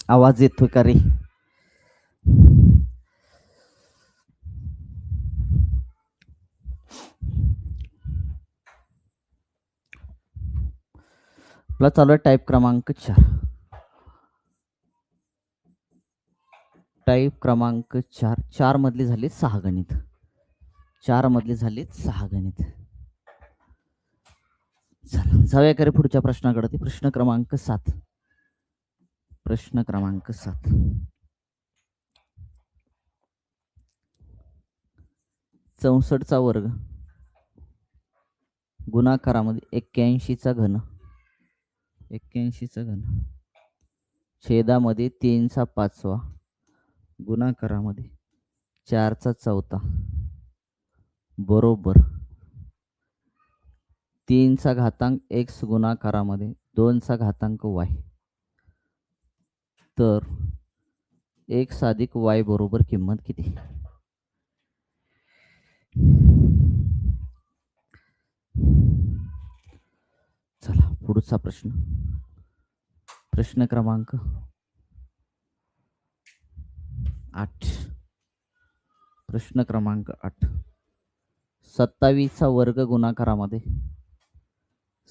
आवाज येतोय का रे? आपला चालू आहे टाईप क्रमांक 4. टाईप क्रमांक 4. 4 मधली झाली 6 गणित. 4 मधली झाली 6 गणित. चला जाऊया का रे पुढच्या प्रश्नाकडे. प्रश्न क्रमांक 7. प्रश्न क्रमांक 7. 64चा वर्ग गुणाकारामध्ये 81चा घन. 81चा घन छेदामध्ये 3चा 5वा गुणाकारामध्ये 4चा 4था बरोबर 3चा घातांक x गुणाकारामध्ये 2चा घातांक y. तर x अधिक y बरोबर किंमत किती? चला पुढचा प्रश्न. प्रश्न क्रमांक 8. प्रश्न क्रमांक 8. 27चा वर्ग गुणाकारामध्ये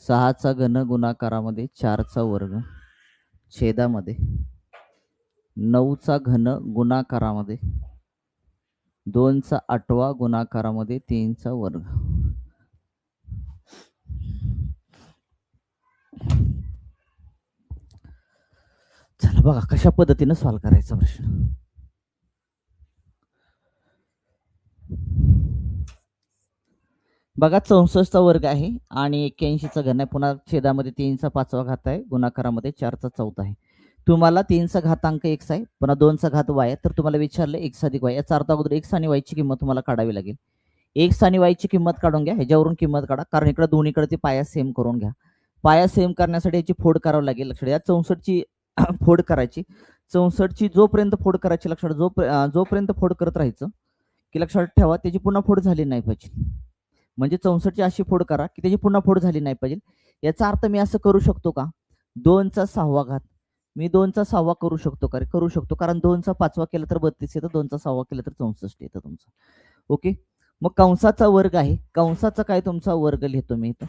6चा घन गुणाकारामध्ये 4चा वर्ग छेदामध्ये 9चा घन गुणाकारामध्ये 2चा 8वा गुणाकारामध्ये 3चा वर्ग. चला बघा कशा पद्धतीने सॉल्व करायचा प्रश्न. बघा 64चा वर्ग आहे आणि 81चा घन आहे. पुन्हा छेदामध्ये 3चा 5वा घात आहे, गुणाकारामध्ये 4चा 4था आहे. तुम्हाला 3चा घातांक x आहे, पुन्हा 2चा घात y आहे. तर तुम्हाला विचारलं x अधिक y. याचा अर्थ अगोदर x आणि y ची किंमत तुम्हाला काढावी लागेल. x आणि y ची किंमत काढून घ्या. ह्याच्यावरून किंमत काढा, कारण इकडे दोन्हीकडे ती पाया सेम करून घ्या. पाया सेम करण्यासाठी याची फोड करावं लागेल. लक्षात या 64ची फोड करायची. 64ची जोपर्यंत फोड करायची लक्षात जोपर्यंत फोड करत राहायचं की लक्षात ठेवा त्याची पुन्हा फोड झाली नाही पाहिजे. म्हणजे 64ची अशी फोड करा की त्याची पुन्हा फोड झाली नाही पाहिजे. याचा अर्थ मी असं करू शकतो का? 2चा 6वा घात मी 2चा 6वा करू शकतो का? करू शकतो, कारण 2चा 5वा केला तर 32 येतं, 2चा 6वा केला तर 64 येतं तुमचं. ओके. मग कंसाचा वर्ग आहे, कंसाचा काय तुमचा वर्ग लिहितो मी इथं.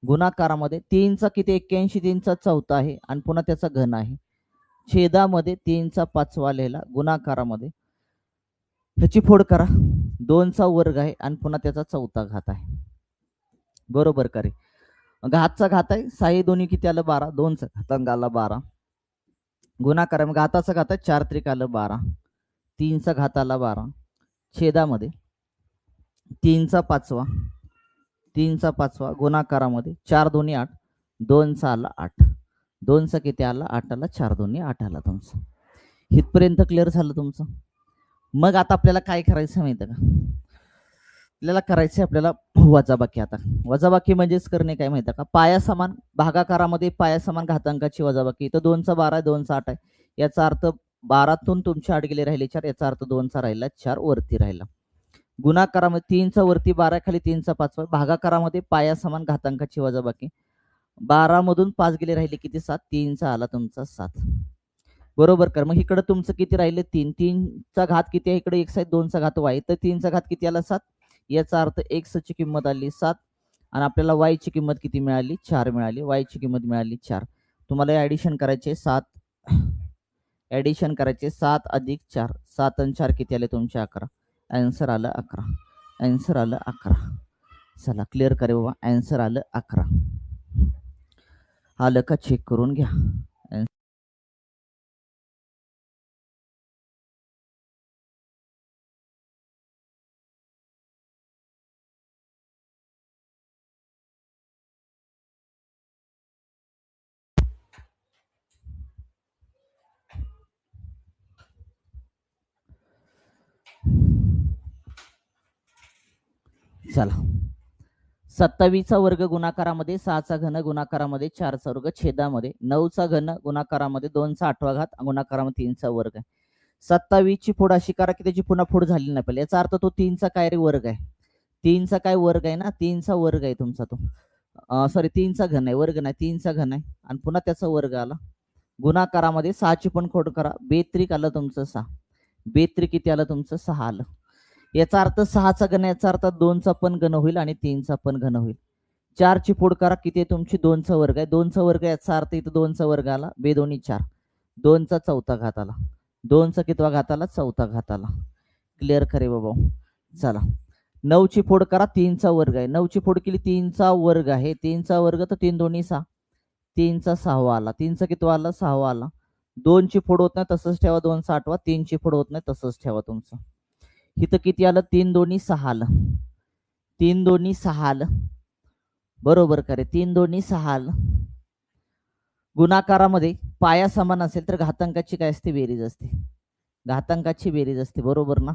गुणाकारामध्ये 3चा किती 81, 3चा 4था आहे आणि पुन्हा त्याचा घन आहे. छेदामध्ये 3चा 5वा लिहिला, गुणाकारामध्ये ह्याची फोड करा. 2चा वर्ग आहे आणि पुन्हा त्याचा 4था घात आहे. बरोबर का रे? घातचा घात आहे, 6 दोन्ही किती आलं 12, 2चा घातांक आला 12. गुणाकार मग घाताचा घात आहे 4 त्रिक आलं 12, 3चा घात आला 12. छेदामध्ये 3चा 5वा, 3चा 5वा गुणाकारामध्ये 4 दोन्ही 8, 2चा आला 8, 2चा किती आला 8 आला, 4 दोन्ही 8 आला तुमचं. इथपर्यंत क्लिअर झालं तुमचं. मग आता आपल्याला काय करायचं माहिती का? आपल्याला करायचं आपल्याला वजाबाकी. आता वजाबाकी म्हणजेच करणे काय माहिती का? पाया समान भागाकारामध्ये पाया समान घातांकाची वजाबाकी. इथं 2चा 12 आहे, 2चा 8 आहे. याचा अर्थ 12तून तुमचे 8 गेले राहिले 4, याचा अर्थ 2चा राहिला 4 वरती राहिला. गुणाकारामध्ये 3चा वरती 12 खाली 3चा 5. भागाकारामध्ये पाया समान घातांकाची वजाबाकी. 12 मधून 5 गेले राहिले किती 7, 3चा आला तुमचा 7. बरोबर कर. मग इकडे तुमचं किती राहिले 3, 3चा घात किती आहे इकडे x आहे, 2चा घात y, तर 3चा घात किती आला 7. याचा अर्थ x ची किंमत आली 7 आणि आपल्याला y ची किंमत किती मिळाली 4 मिळाली. y ची किंमत मिळाली 4. तुम्हाला ऍडिशन करायचे 7, ऍडिशन करायचे 7 अधिक 4, 7 आणि 4 किती आले तुमचे 11. आन्सर आलं 11. आन्सर आलं 11. चला क्लिअर करे बाबा. आन्सर आलं 11. आलं का चेक करून घ्या. चला 27चा वर्ग गुणाकारामध्ये 6चा घन गुणाकारामध्ये 4चा वर्ग छेदामध्ये 9चा घन गुणाकारामध्ये 2चा 8वा घात गुणाकारामध्ये 3चा वर्ग आहे. 27ची फोड अशी करा की त्याची पुन्हा फोड झाली नाही पाहिजे. याचा अर्थ तो 3चा काय रे वर्ग आहे. 3चा काय वर्ग आहे ना, 3चा वर्ग आहे तुमचा तो. सॉरी 3चा घन आहे, वर्ग नाही 3चा घन आहे आणि पुन्हा त्याचा वर्ग आला गुणाकारामध्ये 6ची पण खोड करा, बेत्रिक आलं तुमचं 6. बेत्रिक किती आलं तुमचं 6 आलं. याचा अर्थ 6चा घन, याचा अर्थ 2चा पण घन होईल आणि 3चा पण घन होईल. 4ची फोड करा, किती आहे तुमची 2चा वर्ग आहे. 2चा वर्ग याचा अर्थ इथं 2चा वर्ग आला, बेदोनी 4, 2चा चौथा घात आला, 2चा कितवा घात आला, चौथा घात आला. क्लिअर करे बाबा. चला 9ची फोड करा, 3चा वर्ग आहे. 9ची फोड केली, 3चा वर्ग आहे. 3चा वर्ग तर 3 दोन्ही 6, 3चा 6वा आला. 3चा कितवा आला, 6वा आला. 2ची फोड होत नाही तसंच ठेवा, 2चा 8वा. 3ची फोड होत नाही तसंच ठेवा तुमचं. इथं किती आलं, 3 दोन्ही 6 आलं, 3 दोन्ही 6 आलं. बरोबर करे, 3 दोन्ही 6 आलं. गुणाकारामध्ये पाया समान असेल तर घातांकाची काय असते, बेरीज असते. घातांकाची बेरीज असते, बरोबर ना.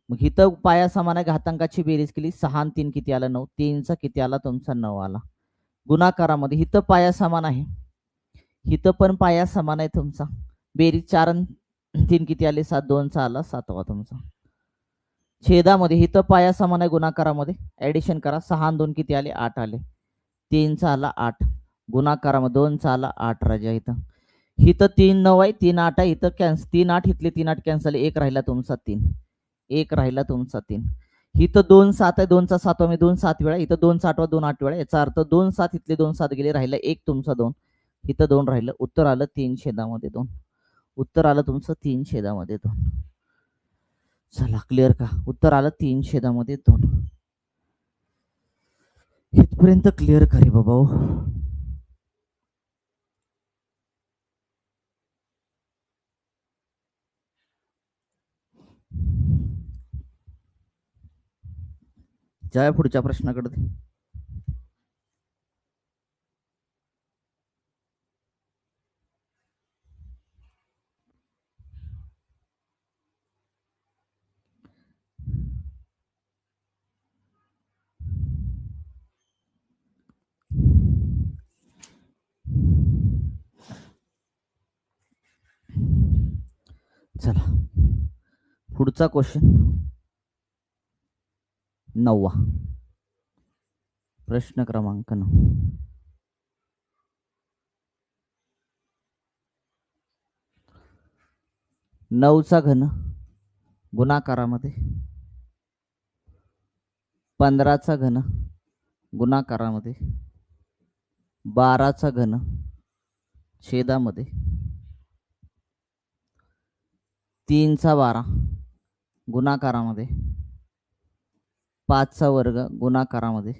मग इथं पाया समान आहे, घातांकाची बेरीज केली, 6 आणि 3 किती आला, 9. 3चा किती आला तुमचा, 9 आला. गुणाकारामध्ये इथं पाया समान आहे, इथं पण पाया समान आहे तुमचा. बेरीज 4 आणि 3 किती आले, 7. 2चा आला 7वा तुमचा. छेदामध्ये इथं पाया समान आहे, गुणाकारामध्ये ऍडिशन करा. 6 आणि 2 किती आले, 8 आले. 3चा आला 8. गुणाकारामध्ये 2चा आला 8 राजा. इथं 3 9 आहे, 3 8 आहे. इथं कॅन्सल, 3 8 इथले 3 8 कॅन्सल, 1 राहिला तुमचा 3, 1 राहिला तुमचा 3. इथं 2 7 आहे, 2चा 7वा मी 2 7 वेळा. इथं 2 8वा 2 8 वेळा. याचा अर्थ 2 7 इथले 2 7 गेले, राहिला 1 तुमचा 2. इथं 2 राहिलं. उत्तर आलं 3 छेदामध्ये 2. उत्तर आलं तुमचं 3 छेदामध्ये 2. चला क्लिअर का, उत्तर आलं 3 छेदामध्ये 2. इथपर्यंत क्लिअर करे बाबा. ज्या पुढच्या प्रश्नाकडे. चला पुढचा क्वेश्चन 9वा प्रश्न क्रमांक 9. 9चा घन गुणाकारामध्ये, 15चा घन गुणाकारामध्ये, 12चा घन छेदामध्ये, 3चा 12 गुणाकारामध्ये, 5चा वर्ग गुणाकारामध्ये,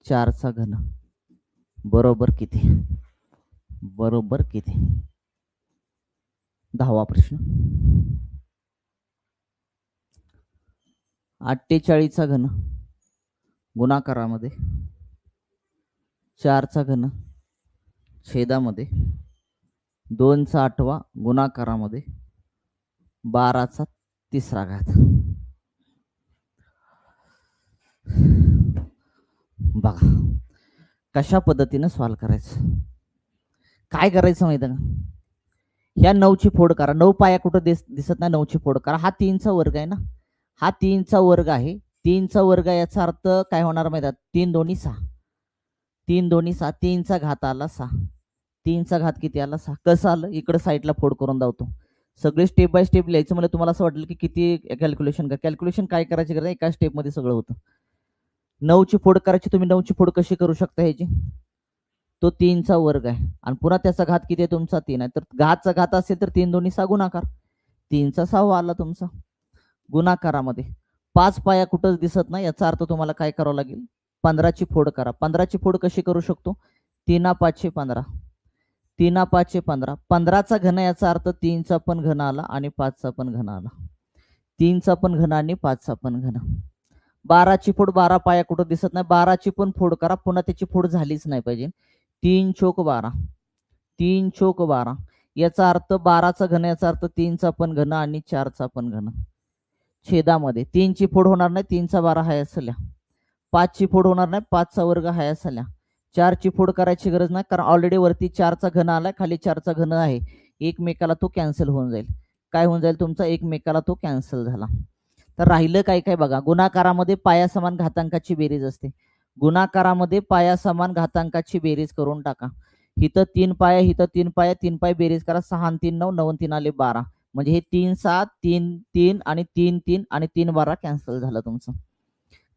4चा घन बरोबर किती, बरोबर किती. 10वा प्रश्न. 48चा घन गुणाकारामध्ये, 4चा घन छेदामध्ये, 2चा 8वा गुणाकारामध्ये, 12चा 3रा घात. बघा कशा पद्धतीने सॉल्व करायचं. काय करायचं माहिती का, ह्या 9ची फोड करा. 9 पाया कुठं दिसत नाही, 9ची फोड करा. हा 3चा वर्ग आहे ना, हा 3चा वर्ग आहे. 3चा वर्ग याचा अर्थ काय होणार माहिती आहे, 3 दोन्ही 6, 3 दोन्ही 6, 3चा घात आला 6. 3चा घात किती आला, 6. कसं आलं, इकडे साईडला फोड करून दावतो. सगळे स्टेप बाय स्टेप लिहायचं. म्हणजे तुम्हाला असं वाटलं की किती कॅल्क्युलेशन कॅल्क्युलेशन काय करायची गरज, एका स्टेपमध्ये सगळं होतं. 9ची फोड करायची, तुम्ही 9ची फोड कशी करू शकता ह्याची, तो 3चा वर्ग आहे आणि पुन्हा त्याचा घात किती आहे तुमचा 3 आहे. तर घातचा घात असेल तर 3 दोन्ही 6 गुणाकार, 3चा 6वा आला तुमचा. गुणाकारामध्ये 5 पाया कुठंच दिसत नाही, याचा अर्थ तुम्हाला काय करावं लागेल, 15ची फोड करा. 15ची फोड कशी करू शकतो, 3 5 15, 3 5 15, 15चा घन याचा अर्थ 3चा पण घन आला आणि 5चा पण घन आला, 3चा पण घन आणि 5चा पण घन. 12ची फोड, 12 पाया कुठं दिसत नाही, 12ची पण फोड करा. पुन्हा त्याची फोड झालीच नाही पाहिजे. 3 चोक 12, 3 चोक 12, याचा अर्थ 12चा घन याचा अर्थ 3चा पण घन आणि 4चा पण घन. छेदामध्ये 3ची फोड होणार नाही, 3चा 12 हाय असल्या. 5ची फोड होणार नाही, 5चा वर्ग हाय असल्या. 4ची फोड करायची गरज नाही, कारण ऑलरेडी वरती 4चा घन आलाय, खाली 4चा घन आहे. एकमेकाला तो कॅन्सल होऊन जाईल. काय होऊन जाईल तुमचा, एकमेकाला तो कॅन्सल झाला. तर राहिलं काय काय बघा. गुणाकारामध्ये पाया समान घातांकाची बेरीज असते. गुणाकारामध्ये पाया समान घातांकाची बेरीज करून टाका. इथं 3 पाया, इथं 3 पाया, 3 पाय बेरीज करा, 6 आणि 3 9, 9 आणि 3 आले 12. म्हणजे हे 3 7 3 3 आणि 3 3 आणि 3 12 कॅन्सल झालं तुमचं.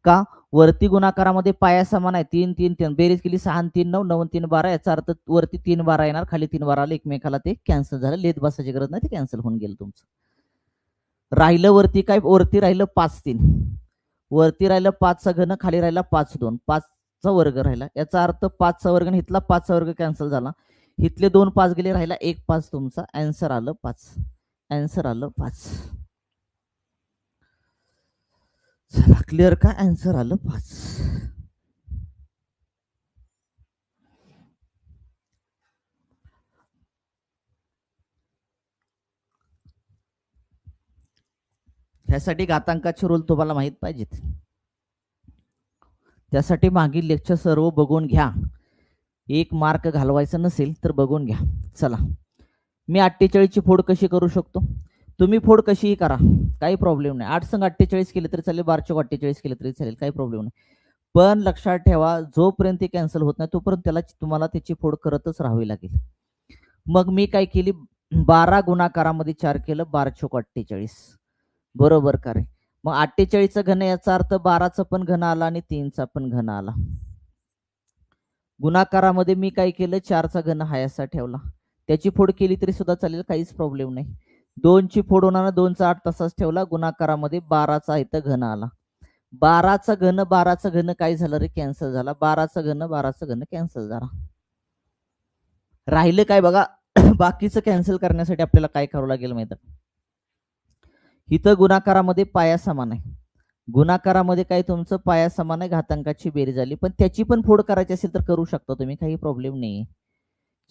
का? वरती गुणाकारामध्ये पाया समान आहे, 3 3 3 बेरीज केली, 6 आणि 3 9, 9 आणि 3 12. याचा अर्थ वरती 3 12 येणार, खाली 3 12 आले, एकमेकाला ते कॅन्सल झालं. लेत बसायची गरज नाही, ते कॅन्सल होऊन गेलं तुमचं. राहिलं वरती काय? वरती राहिलं 5 3, वरती राहिलं 5चा घन, खाली राहिला 5 2, 5चा वर्ग राहिला. याचा अर्थ 5चा वर्ग आणि इथला 5चा वर्ग कॅन्सल झाला. इथले 2 5 गेले, राहिला 1 5 तुमचा. आन्सर आलं 5. आन्सर आलं 5. चला क्लिअर का? आन्सर आलं 5. ह्यासाठी घातांकाचे रूल तुम्हाला माहित पाहिजेत. त्यासाठी मागील लेक्चर सर्व बघून घ्या. एक मार्क घालवायचा नसेल तर बघून घ्या. चला, मी 48ची फोड कशी करू शकतो? तुम्ही फोड कशीही करा, काही प्रॉब्लेम नाही. 8 संग 48 केले तरी चालेल, 12 चौक 48 केले तरी चालेल, काही प्रॉब्लेम नाही. पण लक्षात ठेवा, जोपर्यंत ते कॅन्सल होत नाही तोपर्यंत तुम्हाला त्याची फोड करतच राहावी लागेल. मग मी काय केली, 12 गुणाकारामध्ये 4 केलं, 12 चौक 48. बरोबर का रे? मग 48चा घन, याचा अर्थ 12चा पण घन आला आणि 3चा पण घन आला. गुणाकारामध्ये मी काय केलं, 4चा घन हा असा ठेवला. त्याची फोड केली तरी सुद्धा चालेल, काहीच प्रॉब्लेम नाही. 2ची फोड होणार, 2चा 8 तसाच ठेवला. गुणाकारामध्ये 12चा इथं घन आला. 12चा घन काय झालं रे? कॅन्सल झाला. 12चा घन कॅन्सल झाला. राहिलं काय बघा? बाकीचं कॅन्सल करण्यासाठी आपल्याला काय करावं लागेल माहिती? इथं गुणाकारामध्ये पाया समान आहे. गुणाकारामध्ये काय तुमचं पाया समान आहे, घातांकाची बेरीज झाली. पण त्याची पण फोड करायची असेल तर करू शकता तुम्ही, काही प्रॉब्लेम नाही.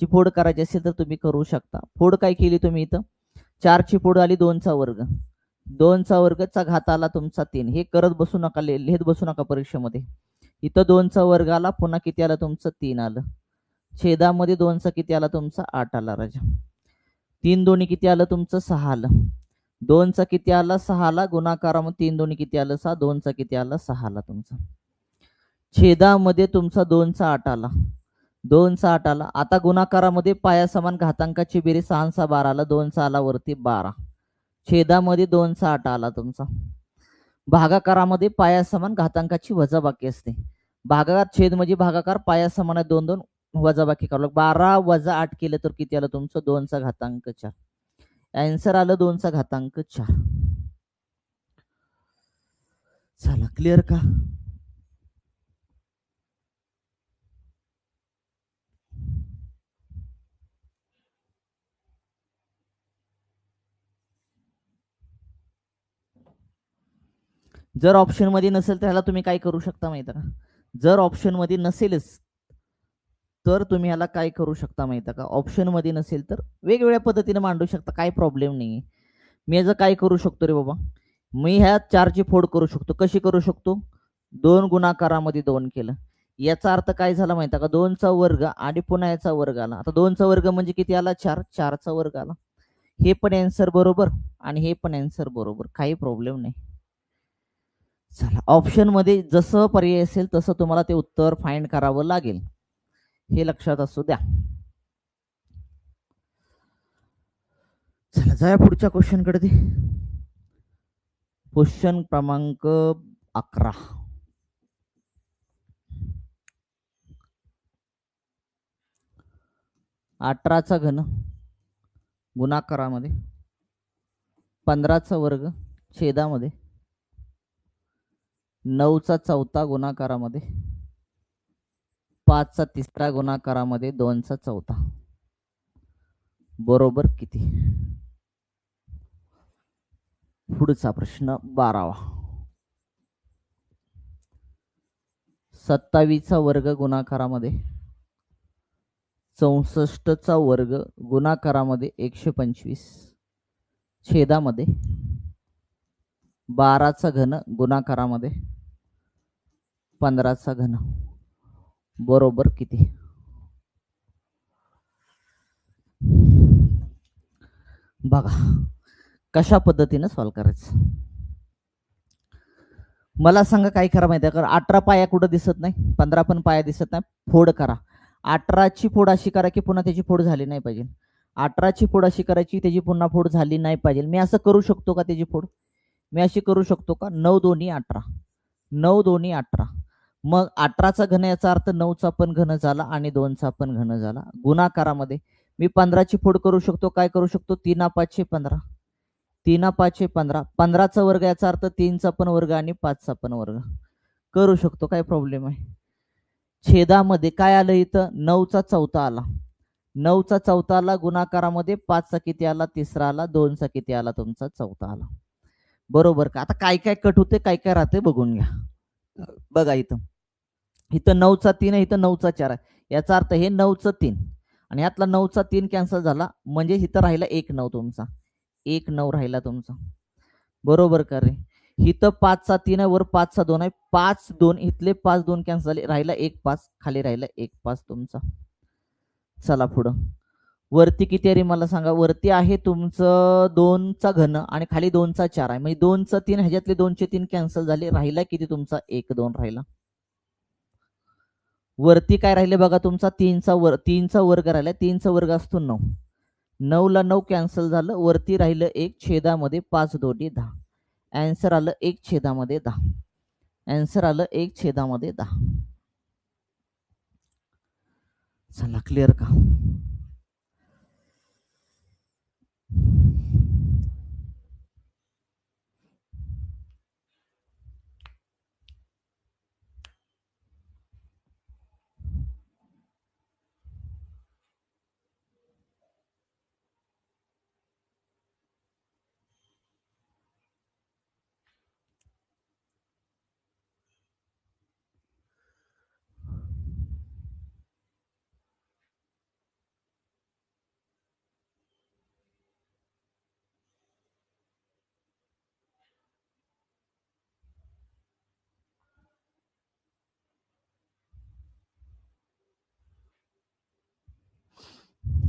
ची फोड करायची असेल तर तुम्ही करू शकता. फोड काय केली तुम्ही इथं? 4ची फोड आली, 2चा वर्ग. 2चा वर्गचा घात आला तुमचा 3. हे करत बसू नका, लिहित बसू नका परीक्षेमध्ये. इथं 2चा वर्ग आला, पुन्हा किती आलं तुमचं? 3 आलं. छेदामध्ये 2चा किती आला तुमचा? 8 आला राजा. 3 दोन्ही किती आलं तुमचं? 6 आलं. 2चा किती आला? 6 आला. गुणाकारामध्ये 3 दोन्ही किती आलं? 6. 2चा किती आला? 6 आला तुमचा. छेदामध्ये तुमचा 2चा 8 आला. 2चा 8 आला. आता गुणाकारामध्ये पाया समान, घातांकाची बेरीज 6 6 12 आला. 2चा आला वरती 12. छेदामध्ये 2चा 8 आला तुमचा. भागाकारामध्ये पाया समान, घातांकाची वजाबाकी असते. भागाकार छेद म्हणजे भागाकार, पाया समान आहे, 2 2 वजाबाकी करावं. 12 वजा 8 केलं तर किती आलं तुमचं? 2चा घातांक 4. आन्सर आलं 2चा घातांक 4. चला क्लिअर का? जर ऑप्शन मध्ये नसेल तर ह्याला तुम्ही काय करू शकता माहिती का? जर ऑप्शन मध्ये नसेलच तर तुम्ही ह्याला काय करू शकता माहिती का? ऑप्शन मध्ये नसेल तर वेगवेगळ्या पद्धतीने मांडू शकता, काही प्रॉब्लेम नाही. मी याचं काय करू शकतो रे बाबा? मी ह्या 4ची फोड करू शकतो. कशी करू शकतो? 2 गुणाकारामध्ये 2 केलं. याचा अर्थ काय झाला माहिती का? 2चा वर्ग आणि पुन्हा याचा वर्ग आला. आता 2चा वर्ग म्हणजे किती आला? 4. 4चा वर्ग आला. हे पण आन्सर बरोबर आणि हे पण आन्सर बरोबर, काही प्रॉब्लेम नाही. चला, ऑप्शन मध्ये जसं पर्याय असेल तसं तुम्हाला ते उत्तर फाइंड करावं लागेल, हे लक्षात असू द्या. चला जाऊया पुढच्या क्वेश्चन कडे. क्वेश्चन क्रमांक 11. 18चा घन गुणाकारामध्ये, 15चा वर्ग छेदामध्ये, 9चा चौथा गुणाकारामध्ये, 5चा तिसरा गुणाकारामध्ये, 2चा चौथा, बरोबर किती? पुढचा प्रश्न 12वा. 27चा वर्ग गुणाकारामध्ये, 64चा वर्ग गुणाकारामध्ये 125 छेदामध्ये, 12चा घन गुणाकारामध्ये, 15चा घन, बरोबर किती? बघा कशा पद्धतीने सॉल्व करायचं. मला सांगा काय करा माहिती आहे का? 18 पाया कुठं दिसत नाही, 15 पण पाया दिसत नाही. फोड करा. 18ची फोड अशी करा की पुन्हा त्याची फोड झाली नाही पाहिजे. 18ची फोड अशी करायची त्याची पुन्हा फोड झाली नाही पाहिजे. मी असं करू शकतो का त्याची फोड? मी अशी करू शकतो का? 9 दोन्ही 18. 9 दोन्ही 18. मग 18चा घन याचा अर्थ 9चा पण घन झाला आणि 2चा पण घन झाला. गुणाकारामध्ये मी 15ची फोड करू शकतो. काय करू शकतो? 3 5 15. 3 5 15. 15चा वर्ग याचा अर्थ 3चा पण वर्ग आणि 5चा पण वर्ग. करू शकतो. काय प्रॉब्लेम आहे? छेदामध्ये काय आलं इथं? 9चा चौथा आला. 9चा चौथा आला गुणाकारामध्ये. 5चा किती आला? तिसरा आला. 2चा किती आला? तुमचा चौथा आला. बरोबर का? आता काय काय कट होते, काय काय राहते बघून घ्या. बघा इथं. इथं 9चा 3 आहे, इथं 9चा 4 आहे. याचा अर्थ हे 9चं 3 आणि यातला 9चा 3 कॅन्सल झाला म्हणजे इथं राहिला 1 9 तुमचा. 1 9 राहिला तुमचा. बरोबर का रे? इथं 5चा 3 आहे, वर 5चा 2 आहे. 5 2 इथले 5 2 कॅन्सल झाले. राहिला 1 5 खाली राहिला 1 5 तुमचा. चला पुढं. वरती किती आहे रे मला सांगा? वरती आहे तुमचं 2चा घन आणि खाली 2चा 4 आहे. म्हणजे 2चं 3 ह्याच्यातले 2चे 3 कॅन्सल झाले. राहिला किती तुमचा? 1 2 राहिला. वरती काय राहिले बघा तुमचा 3चा वर्ग राहिला. 3चा वर्ग असतो 9. 9ला 9 कॅन्सल झालं. वरती राहिलं 1 छेदामध्ये 5 दोन्ही 10. आन्सर आलं 1 छेदामध्ये 10. आन्सर आलं 1 छेदामध्ये 10. चला क्लिअर का?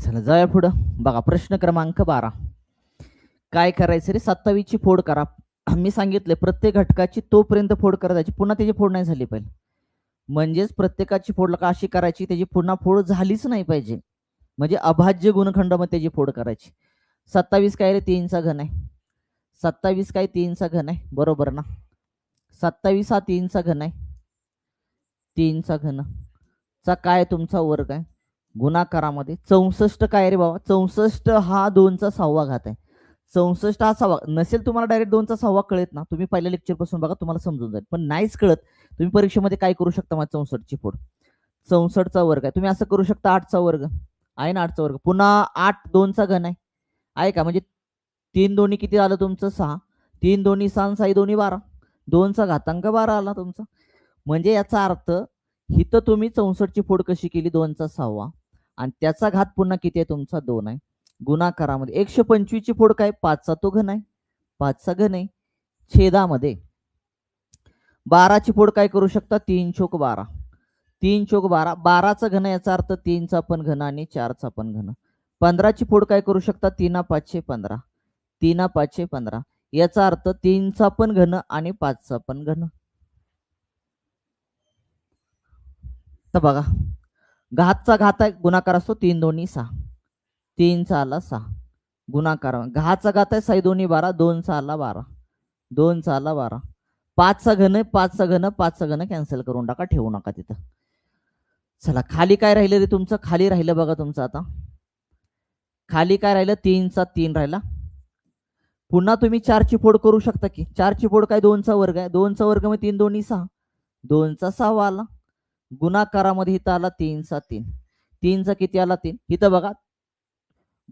चला जाऊया पुढं. बघा प्रश्न क्रमांक 12. काय करायचं रे? 27 ची फोड करा. मी सांगितले प्रत्येक घटकाची तोपर्यंत फोड करायची, पुन्हा त्याची फोड नाही झाली पाहिजे. म्हणजेच प्रत्येकाची फोड अशी करायची त्याची पुन्हा फोड झालीच नाही पाहिजे. म्हणजे अभाज्य गुणखंडामध्ये त्याची फोड करायची. 27 काय रे? 3चा घन आहे. 27 काय? 3चा घन आहे. बरोबर ना? 27 हा 3चा घन आहे. 3चा घन चा काय तुमचा वर्ग आहे गुणाकारामध्ये. 64 काय रे बाबा? 64 हा 2चा 6वा घात आहे. 64 हा 6वा नसेल तुम्हाला डायरेक्ट 2चा 6वा कळत ना, तुम्ही पहिल्या लेक्चर पासून बघा, तुम्हाला समजून जाईल. पण नाहीच कळत, तुम्ही परीक्षेमध्ये काय करू शकता? मग 64 ची फोड 64चा वर्ग आहे. तुम्ही असं करू शकता 8चा वर्ग आहे ना, 8चा वर्ग पुन्हा 8 2चा घन आहे का? म्हणजे 3 दोन्ही किती आलं तुमचं? 6. 3 दोन्ही 6 6 दोन्ही 12. 2चा घातांक 12 आला तुमचा. म्हणजे याचा अर्थ इथं तुम्ही 64 ची फोड कशी केली? 2चा 6वा आणि त्याचा घात पुन्हा किती आहे तुमचा? 2 आहे. गुणाकारामध्ये 125 ची फोड काय? 5चा तो घन आहे. 5चा घन आहे. छेदामध्ये 12ची फोड काय करू शकता? 3 चोक 12. 3 चोक 12. 12चा घन याचा अर्थ 3चा पण घन आणि 4चा पण घन. 15ची फोड काय करू शकता? 3 5 15. 3 5 15. याचा अर्थ 3चा पण घन आणि 5चा पण घन. तर बघा घातचा घात आहे, गुणाकार असतो 3 दोन्ही 6. 3चा आला 6 गुणाकार. घाचा घात आहे 6 दोन्ही 12. 2चा आला 12. 2चा आला 12. 5चा घन आहे. 5चा घन. 5चा घन कॅन्सल करून टाका, ठेवू नका तिथं. चला खाली काय राहिलं रे तुमचं? खाली राहिलं बघा तुमचं आता. खाली काय राहिलं? 3चा 3 राहिला. पुन्हा तुम्ही 4ची फोड करू शकता की. 4ची फोड काय? 2चा वर्ग आहे. 2चा वर्ग म्हणजे 3 दोन्ही 6. 2चा 6वा आला. गुणाकारामध्ये इथं आला 3चा 3. 3चा किती आला? 3. इथं बघा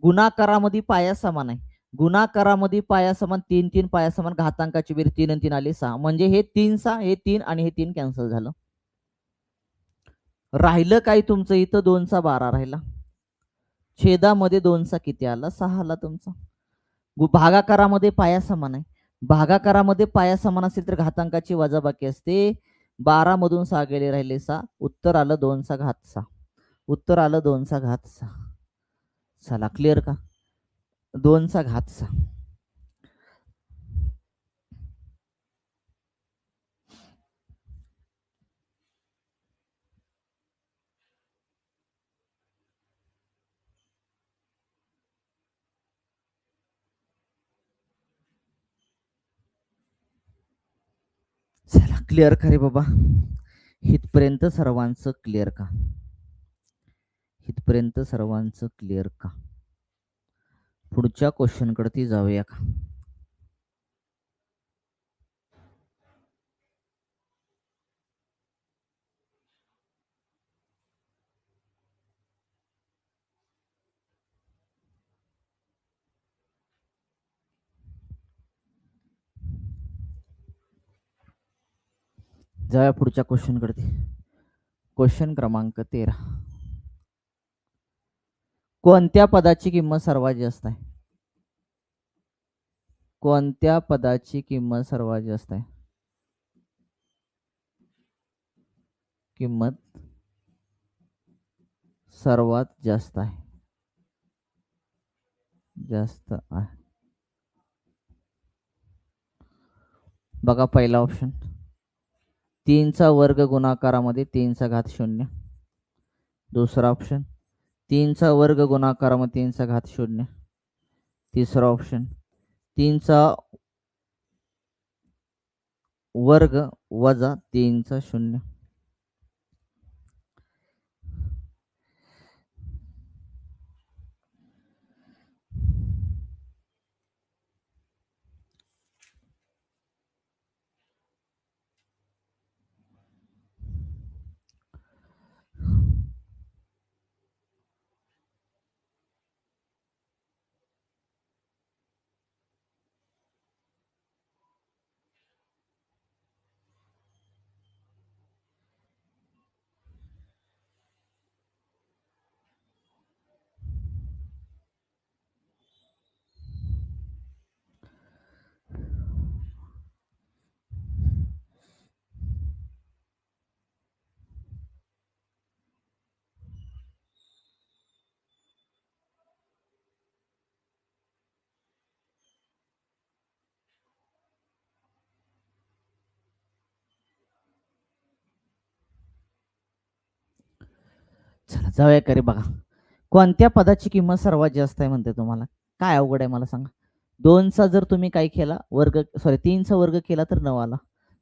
गुणाकारामध्ये पाया समान आहे. गुणाकारामध्ये पाया समान 3 3 पाया समान घातांकाची बेरीज 3 आणि 3 आली 6. म्हणजे हे 3 6 हे 3 आणि हे 3 कॅन्सल झालं. राहिलं काय तुमचं? इथं 2चा 12 राहिला. छेदामध्ये 2चा किती आला? 6 आला तुमचा. भागाकारामध्ये पाया समान आहे. भागाकारामध्ये पाया समान असेल तर घातांकाची वजाबाकी असते. 12 मधून 6 गेले, राहिले 6. उत्तर आलं 2चा घात 6. उत्तर आलं 2चा घात 6. चला क्लिअर का? 2चा घात 6. क्लिअर का रे बाबा? इथपर्यंत सर्वांचं क्लिअर का? इथपर्यंत सर्वांचं क्लिअर का? पुढच्या क्वेश्चन कडे जाऊया का? जाऊया पुढच्या क्वेश्चन कडे. क्वेश्चन क्रमांक 13. कोणत्या पदाची किंमत सर्वात जास्त आहे? कोणत्या पदाची किंमत सर्वात जास्त आहे? किंमत सर्वात जास्त आहे. जास्त आहे. बघा पहिला ऑप्शन 3चा वर्ग गुणाकारामध्ये 3चा घात 0. दुसरा ऑप्शन 3चा वर्ग गुणाकारामध्ये 3चा घात 0. तिसरा ऑप्शन 3चा वर्ग वजा 3चा 0. चला जाऊया का रे बघा. कोणत्या पदाची किंमत सर्वात जास्त आहे म्हणते तुम्हाला? काय अवघड आहे मला सांगा. 2चा जर तुम्ही काय केला वर्ग, सॉरी 3चा वर्ग केला तर 9 आला.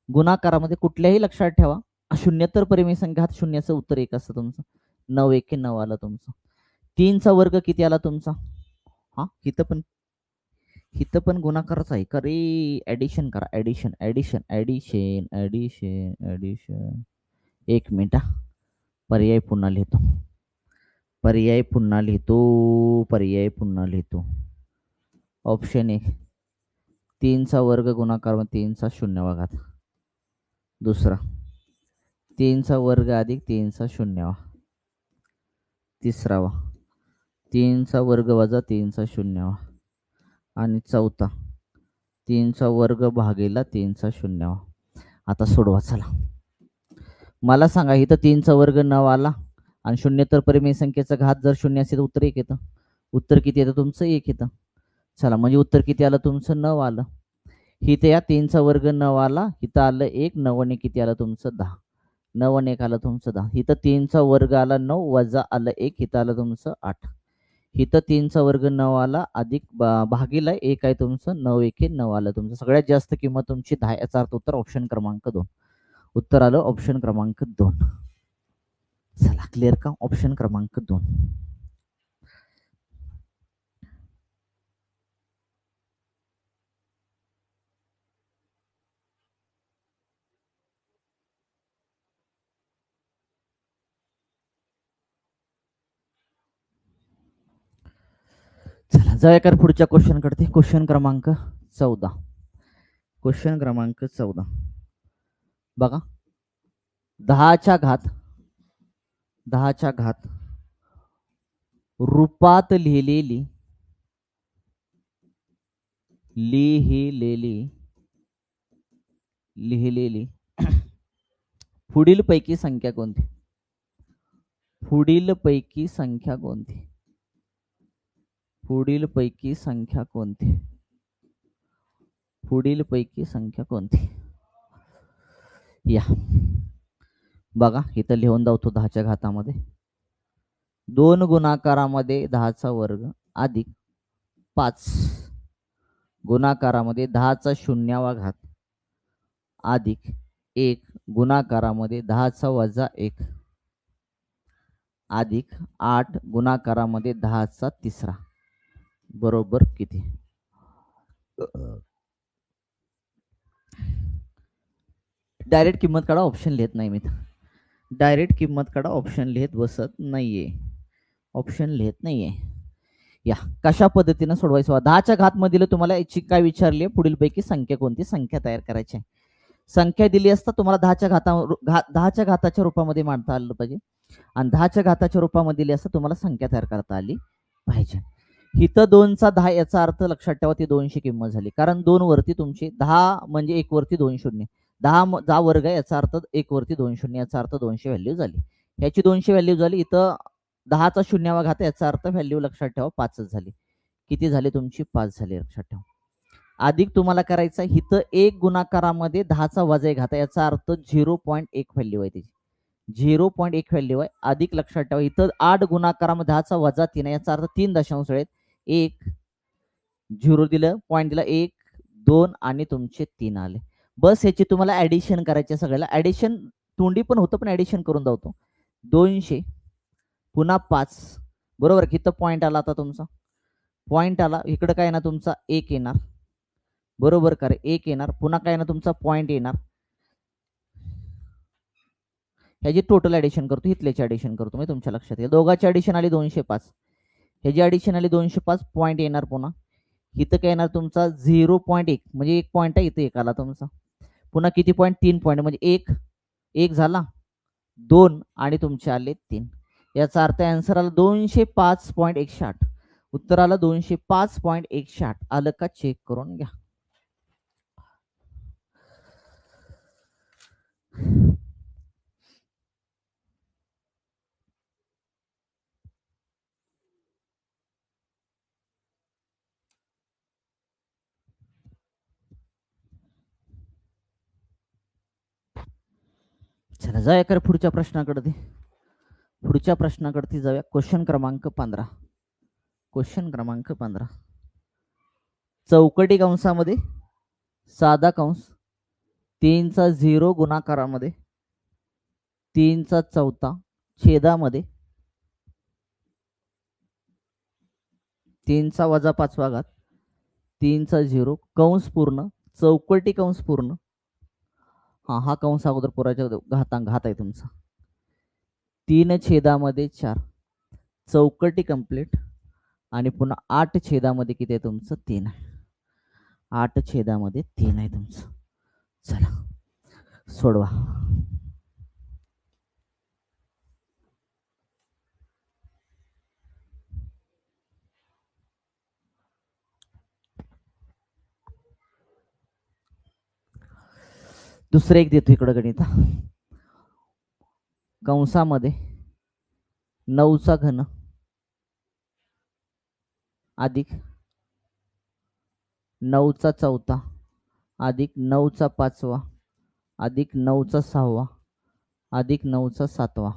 गुणाकारामध्ये कुठल्याही लक्षात ठेवा, शून्यतर परिमेय संख्या घात शून्याचं उत्तर 1 असतं तुमचं. 9 1 9 आला तुमचं. 3चा वर्ग किती आला तुमचा? हा इथं पण गुणाकारच आहे का रे? ऍडिशन करा, addition addition addition addition addition. 1 minute हा. पर्याय पुन्हा लिहितो. ऑप्शन 1 3चा वर्ग गुणाकार 3चा 0वा घात. दुसरा 3चा वर्ग अधिक 3चा 0वा. तिसरावा 3चा वर्ग वजा 3चा 0वा. आणि चौथा 3चा वर्ग भागीला 3चा 0वा. आता सोडवा चला. मला सांगा इथं 3चा वर्ग 9 आला आणि शून्यतर परिमेय संख्येचा घात जर 0 असेल तर उत्तर 1 येतं. उत्तर किती येतं तुमचं? 1 येतं. चला म्हणजे उत्तर किती आलं तुमचं? 9 आलं. इथे या 3चा वर्ग 9 आला, इथं आलं 1. 9 आणि किती आलं तुमचं? 10. 9 आणि 1 आलं तुमचं 10. इथं 3चा वर्ग आला 9 वजा आलं 1, इथं आलं तुमचं 8. इथं 3चा वर्ग 9 आला अधिक भागीला 1 आहे तुमचं. 9 1 9 आलं तुमचं. सगळ्यात जास्त किंमत तुमची 10. याचा अर्थ उत्तर ऑप्शन क्रमांक 2. उत्तर आलं ऑप्शन क्रमांक 2. चला क्लिअर का? ऑप्शन क्रमांक 2. चला जाऊया कर पुढच्या क्वेश्चन कडे. क्वेश्चन क्रमांक 14. क्वेश्चन क्रमांक 14 बघा. 10च्या घात रूपात लिहिलेली पुढील पैकी संख्या कोणती? पुढील पैकी संख्या कोणती? पुढील पैकी संख्या कोणती? पुढील पैकी संख्या कोणती? या बघा इथं लिहून दावतो. 10च्या घातामध्ये 2 गुणाकारामध्ये 10चा वर्ग अधिक 5 गुणाकारामध्ये 10चा 0वा घात अधिक 1 गुणाकारामध्ये 10चा वजा 1 अधिक 8 गुणाकारामध्ये 10चा तिसरा बरोबर किती? डायरेक्ट किंमत काढा, ऑप्शन लिहित नाही मी. डायरेक्ट किंमत काढा, ऑप्शन लिहित बसत नाहीये. ऑप्शन लिहित नाहीये. या कशा पद्धतीने सोडवायचं? 10च्या घात मध्ये तुम्हाला याची काय विचारली आहे? पुढीलपैकी संख्या कोणती? संख्या तयार करायची आहे. संख्या दिली असता तुम्हाला 10च्या घाताच्या रूपामध्ये मांडता आलं पाहिजे आणि 10च्या घाताच्या रूपामध्ये दिली असता तुम्हाला संख्या तयार करता आली पाहिजे. इथं 2चा 10 याचा अर्थ लक्षात ठेवा ती 200 किंमत झाली, कारण 2 वरती तुमची 10 म्हणजे 1 वरती 2 शून्य, 10 वर्ग याचा अर्थ 1 वरती 2 शून्य याचा अर्थ 200 व्हॅल्यू झाली. ह्याची 200 व्हॅल्यू झाली. इथं 10चा शून्यावा घात याचा अर्थ व्हॅल्यू लक्षात ठेवा 5च झाली. किती झाली तुमची? 5 झाली लक्षात ठेवा. अधिक तुम्हाला करायचं आहे इथं 1 गुणाकारामध्ये 10चा वजा 1 घात याचा अर्थ 0.1 व्हॅल्यू आहे त्याची. 0.1 व्हॅल्यू आहे. अधिक लक्षात ठेवा इथं 8 गुणाकारामध्ये 10चा वजा 3 आहे याचा अर्थ 3 दशांश आहेत. 1 0 दिलं, पॉईंट दिला, 1 2 आणि तुमचे 3 आले. बस याची तुम्हाला ऍडिशन करायचे. सगळ्याला ऍडिशन तोंडी पण होतं, पण ऍडिशन करून दावतो. 200 पुन्हा 5 बरोबर. इथं पॉईंट आला, आता तुमचा पॉईंट आला, इकडं काय ना तुमचा 1 येणार बरोबर का रे? 1 येणार, पुन्हा काय ना तुमचा पॉईंट येणार. ह्याची टोटल ऍडिशन करतो, इथल्याची ऍडिशन करतो. मी तुमच्या लक्षात येईल. दोघांची ऍडिशन आली 205, ह्याची ऍडिशन आली 205, पॉईंट येणार पुन्हा. इथं काय येणार तुमचा 0.1 म्हणजे 1 पॉईंट आहे, इथं 1 आला तुमचा. पुन्हा किती पॉईंट? 3 पॉईंट म्हणजे 1 झाला, 2 आणि तुमचे आले 3. याचा अर्थ आन्सर आला 205.108. उत्तर आलं 205.108. आलं का? चेक करून घ्या. चला जाऊया कर पुढच्या प्रश्नाकडे. पुढच्या प्रश्नाकडे जाऊया. क्वेश्चन क्रमांक 15. क्वेश्चन क्रमांक 15. चौकटी कंसामध्ये साधा कंस 3चा 0 गुणाकारामध्ये 3चा चौथा छेदामध्ये 3चा वजा 5वा घात 3चा 0 कंस पूर्ण चौकटी कंस पूर्ण. हा कंस अगोदर पुराच्या घात आहे तुमचा. 3 छेदामध्ये 4 चौकटी कंप्लीट आणि पुन्हा 8 छेदामध्ये किती आहे तुमचं? 3 आहे. 8 छेदामध्ये 3 आहे तुमचं. चला सोडवा. दुसरं एक देतो इकडं गणित. कंसामध्ये 9चा घन अधिक 9चा चौथा अधिक 9चा 5वा अधिक 9चा 6वा अधिक 9चा 7वा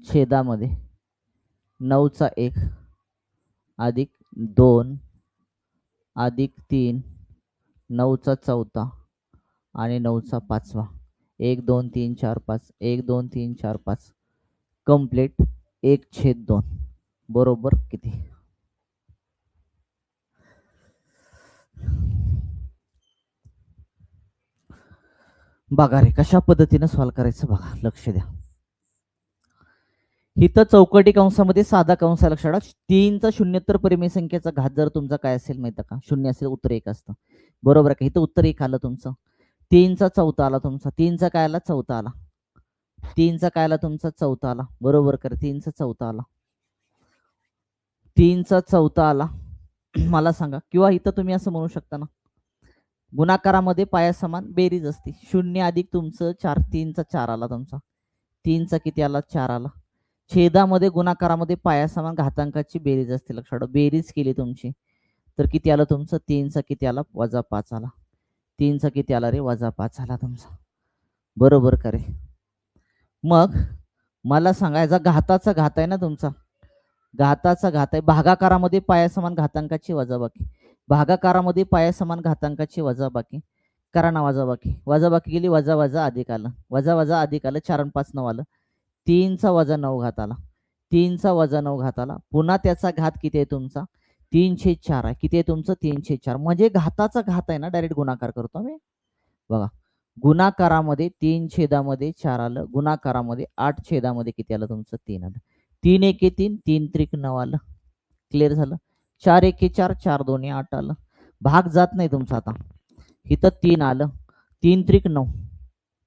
छेदामध्ये 9चा 1 अधिक 2 अधिक 3 9चा चौथा आणि 9चा 5वा 1 2 3 4 5 1 2 3 4 5 कंप्लीट 1/2 बरोबर किती? बघा रे कशा पद्धतीने सॉल्व करायचं बघा, लक्ष द्या. इथं चौकटी कंसामध्ये साधा कंस लक्षात. 3चा शून्योत्तर परिमेय संख्येचा घात जर तुमचा काय असेल माहिती का? 0 असेल, उत्तर 1 असतं बरोबर का? इथं उत्तर 1 आलं तुमचं. 3चा चौथा आला तुमचा. 3चा काय आला? चौथा आला. 3चा काय आला तुमचा? चौथा आला बरोबर कर. 3चा चौथा आला. 3चा चौथा आला. मला सांगा, किंवा इथं तुम्ही असं म्हणू शकता ना, गुणाकारामध्ये पाया समान बेरीज असते. 0 अधिक तुमचं 4 3चा 4 आला तुमचा. 3चा किती आला? 4 आला. छेदामध्ये गुणाकारामध्ये पाया समान घातांकाची बेरीज असते लक्षात. बेरीज केली तुमची तर किती आलं तुमचं? 3चा किती आला? वजा 5 आला. 3चा किती आला रे? वजा 5 आला तुमचा बरोबर का रे? मग मला सांगायचा घाताचा घात आहे ना तुमचा, घाताचा घात आहे. भागाकारामध्ये पाया समान घातांकाची वजाबाकी, भागाकारामध्ये पाया समान घातांकाची वजाबाकी. करा ना वजाबाकी. वजाबाकी केली, वजा वजा अधिक आलं, वजा वजा अधिक आलं, 4 आणि 5 9 आलं. 3चा वजा 9 घात आला, 3चा वजा 9 घात आला. पुन्हा त्याचा घात किती आहे तुमचा? 3/4 आहे. किती आहे तुमचं? 3/4. म्हणजे घाताचा घात आहे ना, डायरेक्ट गुणाकार करतो मी. बघा, गुणाकारामध्ये 3/4 आलं, गुणाकारामध्ये 8/मध्ये किती आलं तुमचं? 3 आलं. 3 एके 3, 3 त्रिक 9 आलं. क्लिअर झालं. 4 एके 4, 4 दोन्ही 8 आलं. भाग जात नाही तुमचा. आता इथं 3 आलं, 3 त्रिक 9,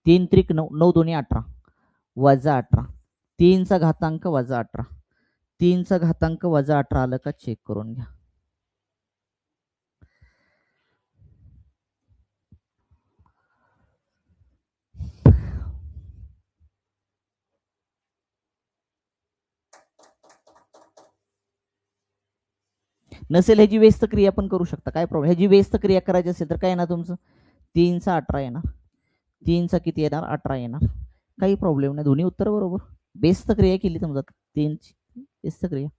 3 त्रिक 9, 9 दोन्ही 18, वजा 18. 3चा घातांक वजा 18, 3चा घातांक वजा 18 आलं का? चेक करून घ्या. नसेल ह्याची व्यस्त क्रिया पण करू शकता, काय प्रॉब्लेम. ह्याची व्यस्त क्रिया करायची असेल तर काय येणार तुमचं? 3चा 18 येणार, 3चा किती येणार? 18 येणार. काही प्रॉब्लेम नाही, दोन्ही उत्तर बरोबर. बेस्त क्रिया केली समजा 3ची बेस्त क्रिया.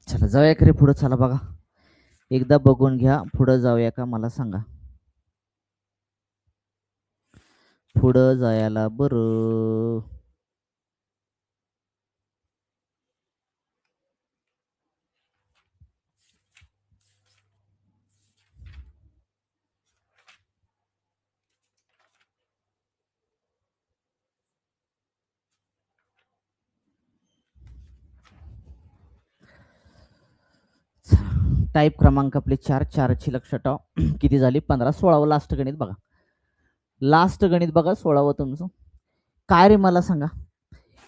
चला जाऊया खरे पुढे. चला बघा, एकदा बघून घ्या, पुढे जाऊया का मला सांगा. पुढं जायला बरं. टाईप क्रमांक आपले 4, 4ची लक्षात ठेवा. किती झाली? 15. 16वं लास्ट गणित बघा. लास्ट गणित बघा 16वं तुमचं. काय रे मला सांगा.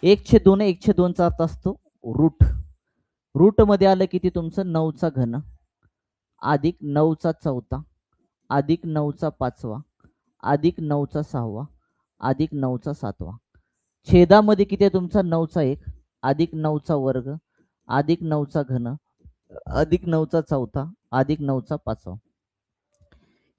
1/2 1/2चा अर्थ असतो रूट. रूट मध्ये आलं किती तुमचं? 9चा घन अधिक 9चा चौथा अधिक 9चा पाचवा अधिक 9चा सहावा अधिक 9चा सातवा. छेदामध्ये किती आहे तुमचा? 9चा 1 अधिक 9चा वर्ग अधिक 9चा घन अधिक 9चा चौथा अधिक 9चा पाचवा.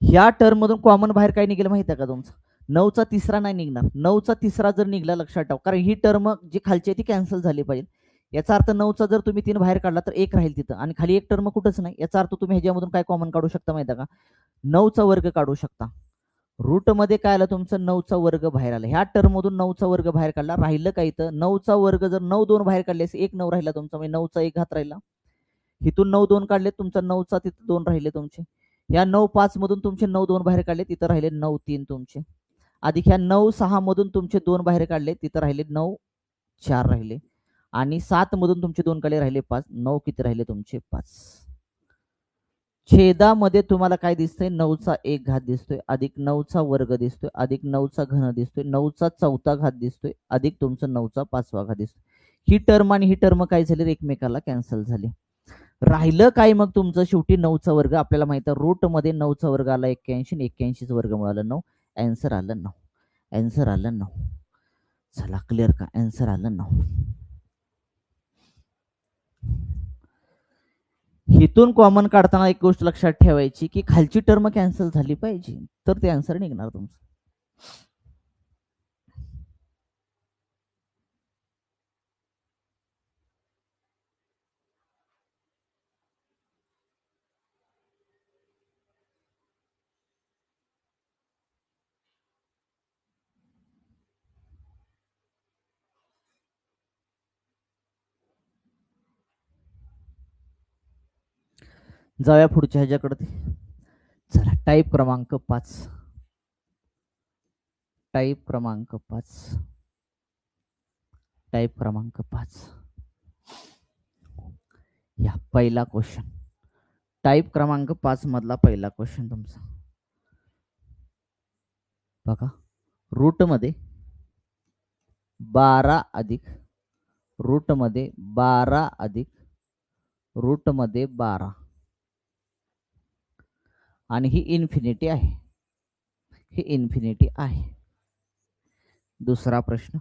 ह्या टर्म मधून कॉमन बाहेर काय निघेल माहिती आहे का तुमचं? 9चा तिसरा नाही निघणार. 9चा तिसरा जर निघला लक्षात ठेवा, कारण ही टर्म जी खालची आहे ती कॅन्सल झाली पाहिजे. याचा अर्थ 9चा जर तुम्ही 3 बाहेर काढला तर 1 राहील तिथं, आणि खाली एक टर्म कुठंच नाही. याचा अर्थ तुम्ही ह्याच्यामधून काय कॉमन काढू शकता माहिती आहे का? 9चा वर्ग काढू शकता. रूट मध्ये काय आलं तुमचं? 9चा वर्ग बाहेर आला. ह्या टर्म मधून 9चा वर्ग बाहेर काढला, राहिलं काय इथं? 9चा वर्ग. जर 9 2 बाहेर काढले, 1 9 राहिला तुमचा, म्हणजे 9चा 1 घात राहिला. इथून 9 2 काढले, तुमचा 9चा तिथं 2 राहिले तुमचे. या 9 5 मधून तुमचे 9 2 बाहेर काढले, तिथं राहिले 9 3 तुमचे. अधिक ह्या 9 6 मधून तुमचे 2 बाहेर काढले, तिथं राहिले 9 4 राहिले. आणि 7 मधून तुमचे 2 काढले, राहिले 5. 9 किती राहिले तुमचे? 5. छेदामध्ये तुम्हाला काय दिसतंय? 9चा 1 घात दिसतोय, अधिक 9चा वर्ग दिसतोय, अधिक 9चा घन दिसतोय, 9चा चौथा घात दिसतोय, अधिक तुमचं 9चा पाचवा घात दिसतोय. ही टर्म आणि ही टर्म काय झाली? एकमेकाला कॅन्सल झाली. राहिलं काय मग तुमचं? शेवटी 9चा वर्ग. आपल्याला माहित आहे रूट मध्ये 9चा वर्ग आला 81, 81चा वर्ग मिळालं 9. आन्सर आलं 9. आन्सर आलं 9. चला क्लिअर का? आन्सर आलं 9. हिथून कॉमन काढताना एक गोष्ट लक्षात ठेवायची, की खालची टर्म कॅन्सल झाली पाहिजे, तर ते आन्सर निघणार तुमचं. जाऊया पुढच्या ह्याच्याकडे. चला टाईप क्रमांक 5. टाईप क्रमांक 5. टाईप क्रमांक 5. या पहिला क्वेश्चन. टाईप क्रमांक 5 मधला पहिला क्वेश्चन तुमचा बघा. रूट मध्ये 12 अधिक रूट मध्ये 12 अधिक रूट मध्ये 12 आणि ही इन्फिनिटी आहे. ही इन्फिनिटी आहे. दुसरा प्रश्न.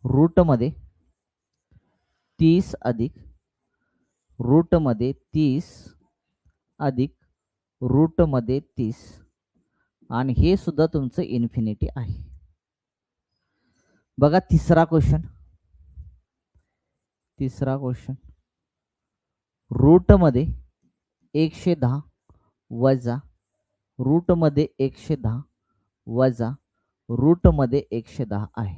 रूट मध्ये 30 अधिक रूट मध्ये 30 अधिक रूट मध्ये 30 आणि हे सुद्धा तुमचं इन्फिनिटी आहे. बघा तिसरा क्वेश्चन रूट मध्ये 110 वजा रूट मध्ये 110 वजा रूट मध्ये 110 आहे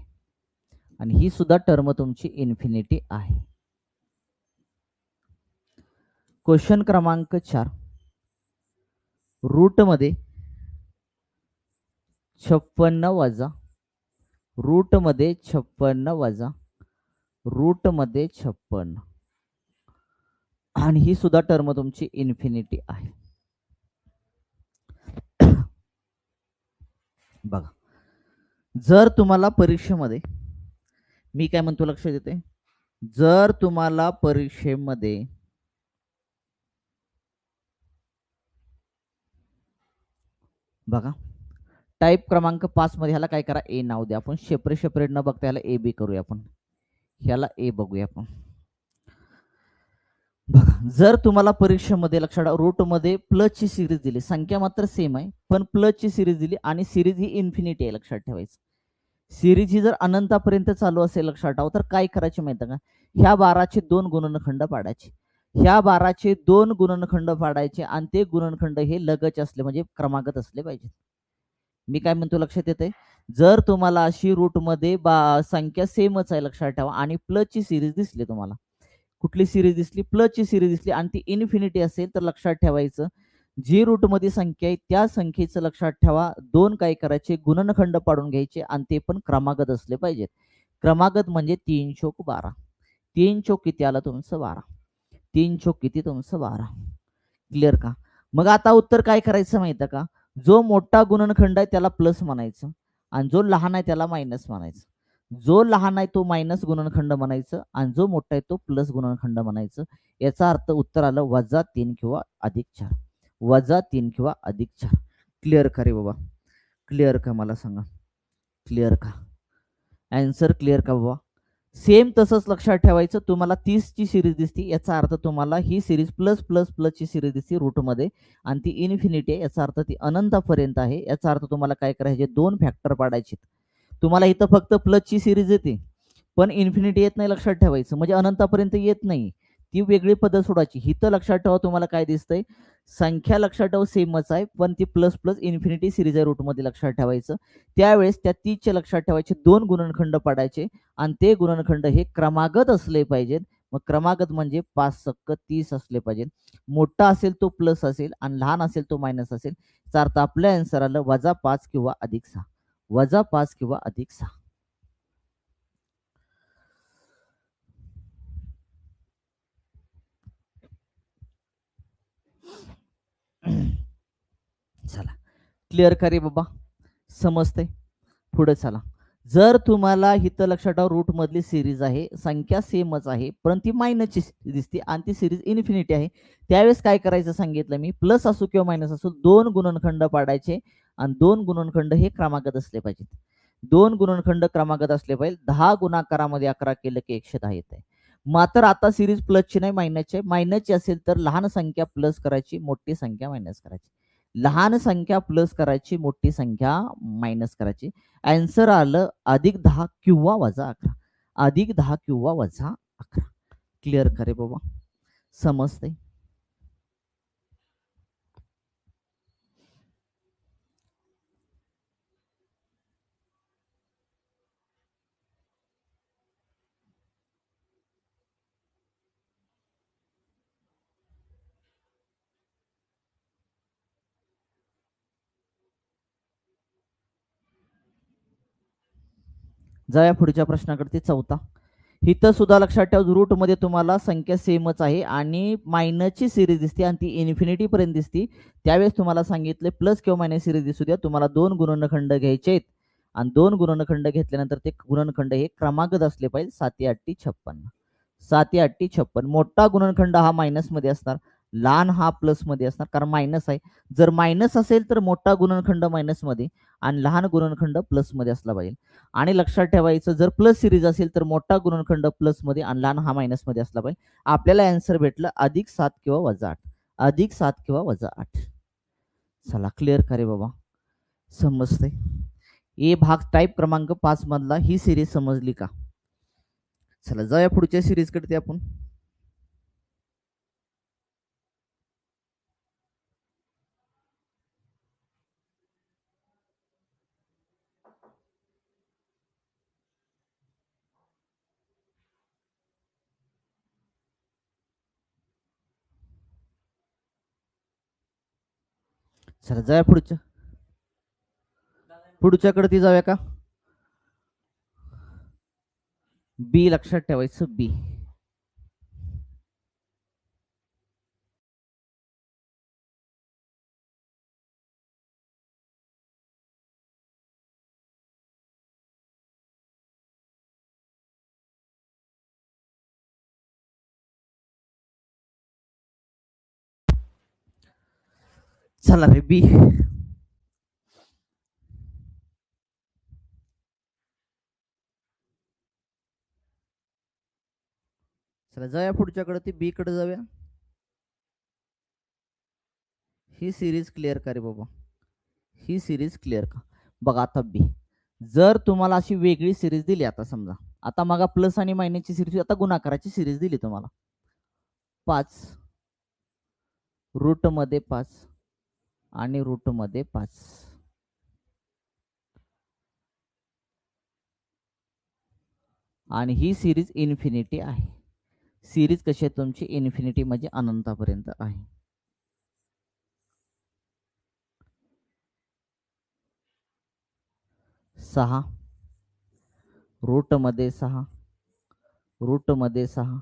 आणि ही सुद्धा टर्म तुमची इन्फिनिटी आहे. क्वेश्चन क्रमांक 4 रूट मध्ये 56 वजा रूट मध्ये 56 वजा रूट मध्ये 56 आणि ही सुद्धा टर्म तुमची इन्फिनिटी आहे. बघा जर तुम्हाला परीक्षेमध्ये मी काय म्हणतो लक्षात येते, जर तुम्हाला परीक्षेमध्ये बघा टाईप क्रमांक 5 मध्ये ह्याला काय करा ए नाव द्या. आपण सेपरेट न बघता ह्याला ए बी करूया. आपण ह्याला ए बघूया. आपण बघा जर तुम्हाला परीक्षेमध्ये लक्षात रूट मध्ये प्लस ची सिरीज दिली, संख्या मात्र सेम आहे पण प्लस ची सिरीज दिली आणि सिरीज ही इन्फिनिटी आहे लक्षात ठेवायचं. सिरीज ही जर अनंतापर्यंत चालू असेल लक्षात ठेवा तर काय करायचे माहिती का, ह्या 12चे 2 गुणनखंड पाडायचे, ह्या 12चे 2 गुणनखंड पाडायचे आणि ते गुणनखंड हे लगच असले म्हणजे क्रमागत असले पाहिजे. मी काय म्हणतो लक्षात येते, जर तुम्हाला अशी रूट मध्ये संख्या सेमच आहे लक्षात ठेवा आणि प्लस ची सिरीज दिसली, तुम्हाला कुठली सिरीज दिसली, प्लस ची सिरीज दिसली आणि ती इन्फिनिटी असेल तर लक्षात ठेवायचं जी रूट मध्ये संख्या आहे त्या संख्येचं लक्षात ठेवा 2 काय करायचे गुणनखंड पाडून घ्यायचे आणि ते पण क्रमागत असले पाहिजेत. क्रमागत म्हणजे 3 चोक 12, 3 चोक किती आलं तुमचं 12, 3 चोक किती तुमचं 12. क्लिअर का? मग आता उत्तर काय करायचं माहिती का, जो मोठा गुणनखंड आहे त्याला प्लस म्हणायचं आणि जो लहान आहे त्याला मायनस म्हणायचं. जो लहान आहे तो मायनस गुणनखंड म्हणायचं आणि जो मोठा आहे तो प्लस गुणनखंड म्हणायचं. याचा अर्थ उत्तर आलं -3 किंवा +4, -3 किंवा +4. क्लिअर का रे बाबा? क्लिअर का मला सांगा? क्लिअर का? आन्सर क्लिअर का बाबा? सेम तसंच लक्षात ठेवायचं, तुम्हाला 30 ची सिरीज दिसती याचा अर्थ तुम्हाला ही सिरीज प्लस प्लस प्लस ची सिरीज दिसती रूटमध्ये आणि ती इन्फिनिटी आहे याचा अर्थ ती अनंतापर्यंत आहे. याचा अर्थ तुम्हाला काय करायचे 2 फॅक्टर पाडायचे. तुम्हाला इथं फक्त प्लस ची सिरीज येते पण इन्फिनिटी येत नाही लक्षात ठेवायचं, म्हणजे अनंतापर्यंत येत नाही, ती वेगळी पद्धत सोडायची. इथं लक्षात ठेवा तुम्हाला काय दिसतंय, संख्या लक्षात ठेवा सेमच आहे पण ती प्लस प्लस इन्फिनिटी सिरीज आहे रूटमध्ये लक्षात ठेवायचं. त्यावेळेस त्या 30चे लक्षात ठेवायचे 2 गुणनखंड पाडायचे आणि ते गुणनखंड हे क्रमागत असले पाहिजेत. मग क्रमागत म्हणजे 5 सक्क 30 असले पाहिजेत. मोठा असेल तो प्लस असेल आणि लहान असेल तो मायनस असेल. याचा अर्थ आपल्या आन्सर आलं -5 किंवा +6, -5 किंवा +6. चला क्लिअर का रे बाबा? समजते? पुढे चला. जर तुम्हाला इथं लक्षात ठेवा रूट मधली सिरीज आहे, संख्या सेमच आहे पण ती मायनसची दिसते आणि ती सिरीज इन्फिनिटी आहे, त्यावेळेस काय करायचं सांगितलं मी, प्लस असो किंवा मायनस असो 2 गुणनखंड पाडायचे आणि 2 गुणनखंड हे क्रमागत असले पाहिजेत. 2 गुणनखंड क्रमागत असले पाहिजे. 10 गुणाकारामध्ये 11 केलं की 110 येत आहे. मात्र आता सिरीज प्लसची नाही मायनसची आहे. मायनसची असेल तर लहान संख्या प्लस करायची, मोठी संख्या मायनस करायची. लहान संख्या प्लस करायची, मोठी संख्या मायनस करायची. आन्सर आलं +10 किंवा -11, +10 किंवा -11. क्लिअर करे बाबा? समजते? जाऊया पुढच्या प्रश्नाकडे. चौथा. इथं सुद्धा लक्षात ठेवा रूट मध्ये तुम्हाला संख्या सेमच आहे आणि मायनसची सिरीज दिसते आणि ती इन्फिनिटी पर्यंत दिसते. त्यावेळेस तुम्हाला सांगितले प्लस किंवा मायनस सिरीज दिसू द्या, तुम्हाला 2 गुणनखंड घ्यायचे आहेत आणि 2 गुणनखंड घेतल्यानंतर ते गुणनखंड हे क्रमागत असले पाहिजे. 7×8 = 56, 7×8 = 56. मोठा गुणनखंड हा मायनस मध्ये असणार, लहान हा प्लस मध्ये असणार कारण मायनस आहे. जर मायनस असेल तर मोठा गुणनखंड मायनस मध्ये आणि लहान गुणनखंड प्लस मध्ये असला पाहिजे. आणि लक्षात ठेवायचं जर प्लस सिरीज असेल तर मोठा गुणनखंड प्लस मध्ये आणि लहान हा मायनस मध्ये असला पाहिजे. आपल्याला आन्सर भेटलं +7 किंवा -8, +7 किंवा -8. चला क्लिअर करे बाबा, समजते. ए भाग टाईप क्रमांक 5 मधला ही सिरीज समजली का? चला जाऊया पुढच्या सिरीज कडे आपण. चला जाऊया पुढच्याकडे ती जाऊया का? बी लक्षात ठेवायचं, बी. चला रे बी. चला जाऊया पुढच्याकडे, ती बी कडे जाऊया. ही सिरीज क्लिअर का रे बाबा, ही सिरीज क्लिअर का? बघा आता बी, जर तुम्हाला अशी वेगळी सिरीज दिली, आता समजा आता मग प्लस आणि मायनसची सिरीज, आता गुणाकाराची सिरीज दिली तुम्हाला, 5 रूट मध्ये 5 आणि रूट मध्ये 5, आणि ही सिरीज इन्फिनिटी आहे. सिरीज कशी आहे तुमची? इन्फिनिटी म्हणजे अनंतापर्यंत आहे. सहा रूट मध्ये 6, रूट मध्ये 6,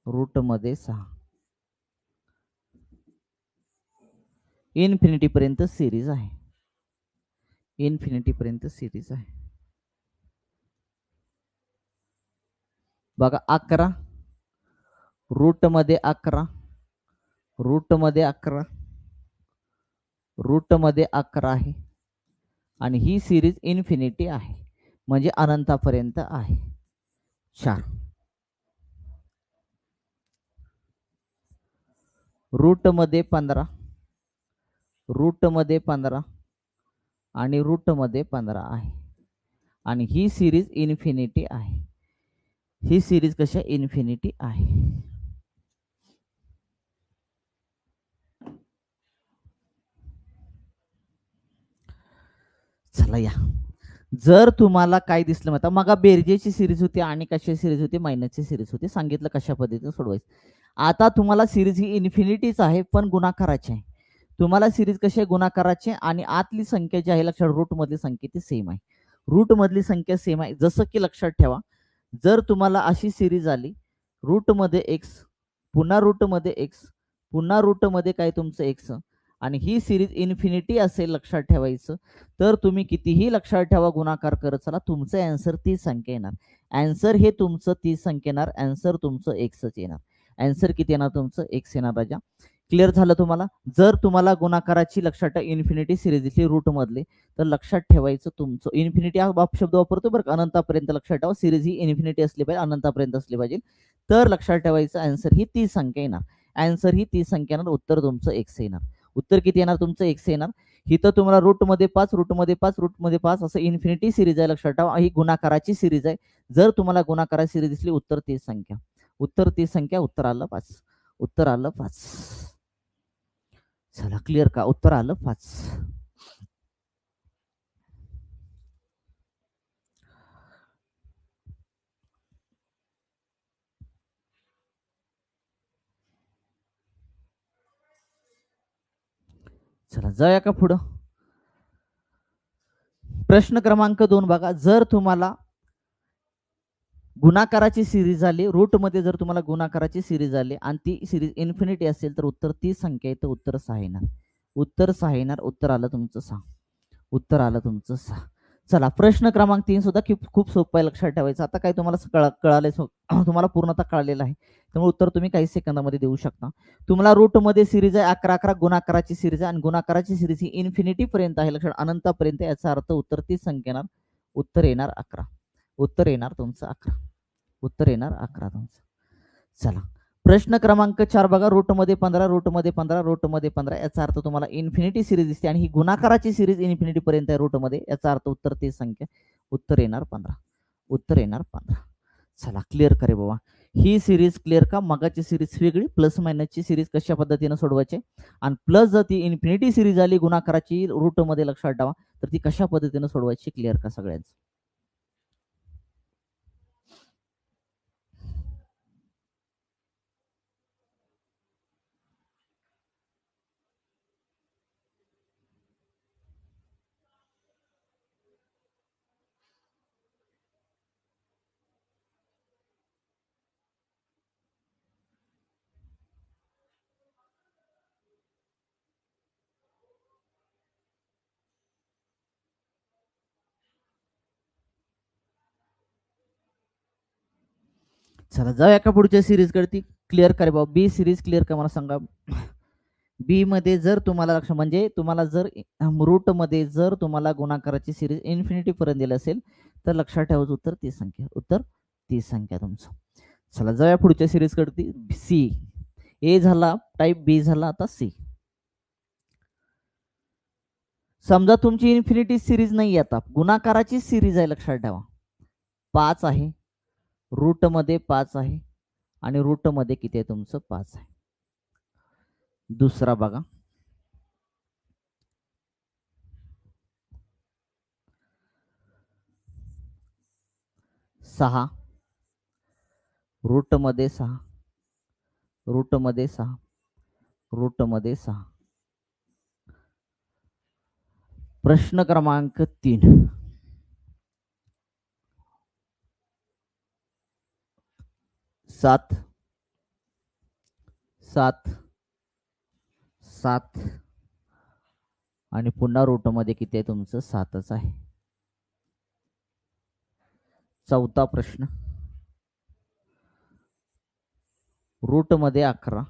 रूट मध्ये 6, इन्फिनिटी पर्यंत सिरीज आहे. इन्फिनिटी पर्यंत सिरीज आहे. बघा 11 रूट मध्ये 11, रूट मध्ये 11, रूट मध्ये 11 आहे, आणि ही सिरीज इन्फिनिटी आहे म्हणजे अनंतापर्यंत आहे. 4 रूट मध्ये 15, रूट मध्ये 15 आणि रूट मध्ये 15 आहे, आणि ही सिरीज इन्फिनिटी आहे. ही सिरीज कशा? इन्फिनिटी आहे. चला या, जर तुम्हाला काय दिसलं आता, मग बेरजेची सिरीज होती आणि कशाची सिरीज होती? मायनसची सिरीज होती. सांगितलं कशा पद्धतीने सोडवायचं. आता तुम्हाला सिरीज ही इन्फिनिटीच आहे पण गुणाकाराची आहे. तुम्हाला सिरीज कशी आहे? गुणाकाराची, आणि आतली संख्या जी आहे लक्षात, रूट मधली संख्या ती सेम आहे. रूट मधली संख्या सेम आहे. जसं की लक्षात ठेवा, जर तुम्हाला अशी सिरीज आली, रूट मध्ये एक्स, पुन्हा रूट मध्ये एक्स, पुन्हा रूट मध्ये काय तुमचं एक्स, आणि ही सिरीज इन्फिनिटी असेल लक्षात ठेवायचं, तर तुम्ही कितीही लक्षात ठेवा गुणाकार करत चला, तुमचं अँसर तीच संख्या येणार. अँसर हे तुमचं तीच संख्या येणार. अँसर तुमचं एक्सच येणार. अँसर किती येणार तुमचं? एक्स येणार राजा. क्लिअर झालं तुम्हाला? जर तुम्हाला गुणाकाराची लक्षात ठेवा इन्फिनिटी सिरीज दिसली रूट मधली, तर लक्षात ठेवायचं तुमचं इन्फिनिटी हा शब्द वापरतो बरं का, अनंतापर्यंत. लक्षात ठेवा सिरीज ही इन्फिनिटी असली पाहिजे, अनंतापर्यंत असली पाहिजे, तर लक्षात ठेवायचं अँसर ही तीच संख्या येणार. अँसर ही तीच संख्या येणार. उत्तर तुमचं एक्स येणार. उत्तर किती येणार तुमचं? एक्स येणार. इथं तुम्हाला रूट मध्ये 5, रूट मध्ये 5, रूट मध्ये 5 असं इन्फिनिटी सिरीज आहे लक्षात ठेवा. ही गुणाकाराची सिरीज आहे. जर तुम्हाला गुणाकाराची सिरीज दिसली, उत्तर तीच संख्या, उत्तर तीच संख्या, उत्तर आलं 5. उत्तर आलं 5. चला क्लिअर का? उत्तर आलं 5. चला जाऊया का पुढं. प्रश्न क्रमांक 2 बघा, जर तुम्हाला गुणाकाराची सिरीज आली, रूट मध्ये जर तुम्हाला गुणाकाराची सिरीज आली आणि ती सिरीज इन्फिनिटी असेल, तर उत्तर ती संख्या येतं. उत्तर 6 येणार. उत्तर 6 येणार. उत्तर आलं तुमचं 6. उत्तर आलं तुमचं 6. चला प्रश्न क्रमांक 3 सुद्धा खूप सोपं आहे, लक्षात ठेवायचं. आता काय तुम्हाला कळाले, तुम्हाला पूर्णतः कळालेलं आहे, त्यामुळे उत्तर तुम्ही काही सेकंदामध्ये देऊ शकता. तुम्हाला रूट मध्ये सिरीज आहे 11 11, गुणाकाराची सिरीज आहे, आणि गुणाकाराची सिरीज ही इन्फिनिटी पर्यंत आहे लक्षात, अनंतापर्यंत. याचा अर्थ उत्तर तीच संख्या येणार. उत्तर येणार 11. उत्तर येणार तुमचं 11. उत्तर येणार 11 तुमचं. चला प्रश्न क्रमांक 4 बघा. रूटमध्ये 15, रूटमध्ये 15, रूटमध्ये 15. याचा अर्थ तुम्हाला इन्फिनिटी सिरीज दिसते आणि ही गुणाकाराची सिरीज इन्फिनिटी पर्यंत आहे रूटमध्ये. याचा अर्थ उत्तर तेच संख्या. उत्तर येणार 15. उत्तर येणार 15. चला क्लिअर करे बाबा. ही सिरीज क्लिअर का? मगाची सिरीज वेगळी. प्लस मायनसची सिरीज कशा पद्धतीने सोडवायची आणि प्लस जर ती इन्फिनिटी सिरीज आली गुणाकाराची रूटमध्ये लक्षात ठेवा तर ती कशा पद्धतीने सोडवायची क्लिअर का सगळ्यांचं? चला जाऊया का पुढच्या सिरीज कडे. ती क्लिअर करे बाबा. बी सिरीज क्लिअर का मला सांगा. बी मध्ये जर तुम्हाला लक्ष म्हणजे तुम्हाला जर रूट मध्ये जर तुम्हाला गुणाकाराची सिरीज इन्फिनिटी पर्यंत दिली असेल तर लक्षात ठेवायचं उत्तर 30 संख्या. उत्तर 30 संख्या तुमचं. चला जाऊया पुढच्या सिरीज कडे. सी. ए झाला टाईप, बी झाला आता सी. समजा तुमची इन्फिनिटी सिरीज नाही आता गुणाकाराची सिरीज आहे लक्षात ठेवा. 5 आहे, रूट मध्ये 5 आहे आणि रूट मध्ये किती आहे तुमचं 5 आहे. दुसरा बघा. 6, रूट मध्ये 6, रूट मध्ये 6, रूट मध्ये 6. प्रश्न क्रमांक 3. 7, 7, 7 आणि पुन्हा रूट मध्ये किती आहे तुमचं 7च आहे. चौथा प्रश्न. रूट मध्ये 11,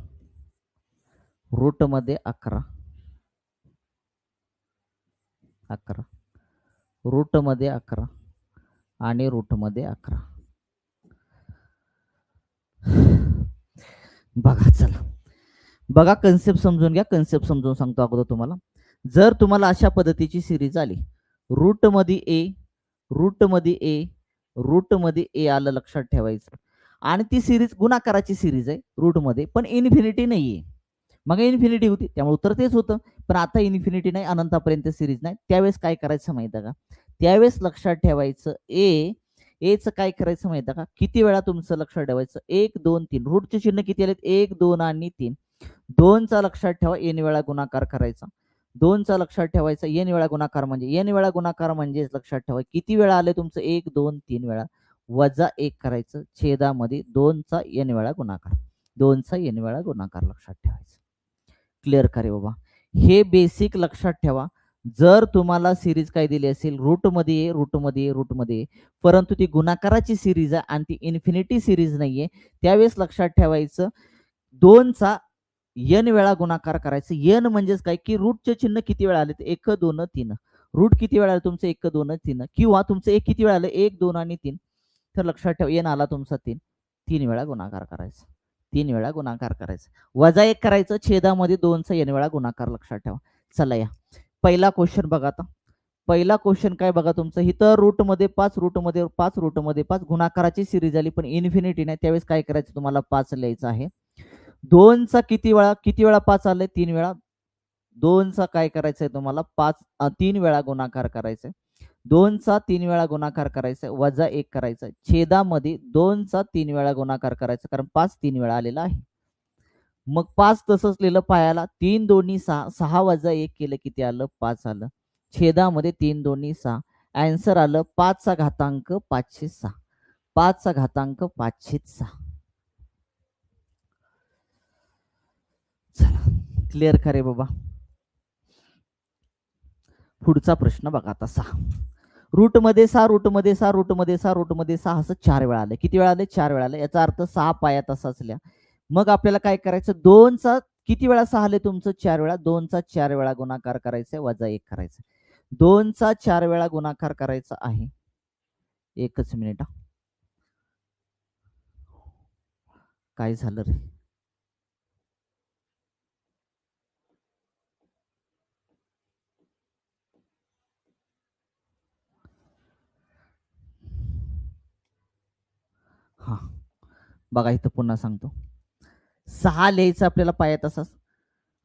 रूट मध्ये 11, 11, रूट मध्ये 11 आणि रूट मध्ये 11. बघा चला बघा कन्सेप्ट समजून घ्या. कन्सेप्ट समजून सांगतो अगोदर तुम्हाला. जर तुम्हाला अशा पद्धतीची सिरीज आली रूट मध्ये ए, रूट मध्ये ए, रूट मध्ये ए आलं लक्षात ठेवायचं आणि ती सिरीज गुणाकाराची सिरीज आहे रूट मध्ये पण इन्फिनिटी नाहीये. मग इन्फिनिटी होती त्यामुळे उत्तर तेच होतं. पण आता इन्फिनिटी नाही अनंतापर्यंत सिरीज नाही. त्यावेळेस काय करायचं माहिती आहे का? त्यावेळेस लक्षात ठेवायचं एच काय करायचं माहिती आहे का? किती वेळा तुमचं लक्षात ठेवायचं 1 2 3. रूटचे चिन्ह किती आलेत 1 2 आणि 3. 2चा लक्षात ठेवा एन वेळा गुणाकार करायचा. 2चा लक्षात ठेवायचा एन वेळा गुणाकार म्हणजे एन वेळा गुणाकार म्हणजे लक्षात ठेवा किती वेळा आले तुमचं 1 2 3 वेळा वजा 1 करायचं छेदामध्ये 2चा एन वेळा गुणाकार. 2चा एन वेळा गुणाकार लक्षात ठेवायचं. क्लिअर करे बाबा. हे बेसिक लक्षात ठेवा. जर तुम्हाला सिरीज काय दिली असेल रूट मध्ये रूट मध्ये रूट मध्ये परंतु ती गुणाकाराची सिरीज आहे आणि ती इन्फिनिटी सिरीज नाहीये त्यावेळेस लक्षात ठेवायचं 2चा एन वेळा गुणाकार करायचं. एन म्हणजेच काय की रूटचे चिन्ह किती वेळा आले 1 2 3. रूट किती वेळा आलं तुमचं 1 2 3 किंवा तुमचं एक किती वेळा आलं 1 2 आणि 3. तर लक्षात ठेवा एन आला तुमचा 3. 3 वेळा गुणाकार करायचा. 3 वेळा गुणाकार करायचा. वजा 1 करायचं छेदामध्ये 2चा एन वेळा गुणाकार लक्षात ठेवा. चला या पहिला क्वेश्चन बघा आता. पहिला क्वेश्चन काय बघा तुमचं इथं रूट मध्ये 5, रूट मध्ये 5, रूट मध्ये 5 गुणाकाराची सिरीज आली पण इन्फिनिटी नाही त्यावेळेस काय करायचं तुम्हाला 5 लिहायचं आहे. 2चा किती वेळा 5 आले 3 वेळा. 2चा काय करायचंय तुम्हाला 3 वेळा गुणाकार करायचा. 2चा 3 वेळा गुणाकार करायचा वजा 1 करायचा छेदामध्ये 2चा 3 वेळा गुणाकार करायचा कारण 5 3 वेळा आलेला आहे. मग 5 तसंच लिहिलं पायाला 3 दोन्ही 6, 6 वजा 1 केलं किती आलं 5 आलं. छेदामध्ये 3 दोन्ही 6. आन्सर आलं 5 चा घातांक 506. 5 चा घातांक 506. चला क्लिअर करे बाबा. पुढचा प्रश्न बघा आता 6. रूट मध्ये 6, रूट मध्ये 6, रूट मध्ये 6, रूट मध्ये 6 असं 4 वेळा आलं. किती वेळा आले 4 वेळा आले. याचा अर्थ 6 पाया तसाच लिहा. मग आपल्याला काय करायचं 2चा किती वेळा 6 आले तुमचं 4 वेळा. 2चा 4 वेळा गुणाकार करायचा वजा 1 करायचं. 2चा 4 वेळा गुणाकार करायचा आहे. एकच मिनिट. काय झालं रे बघा इथं पुन्हा सांगतो. 6 लिहायचं आपल्याला पाया तसाच.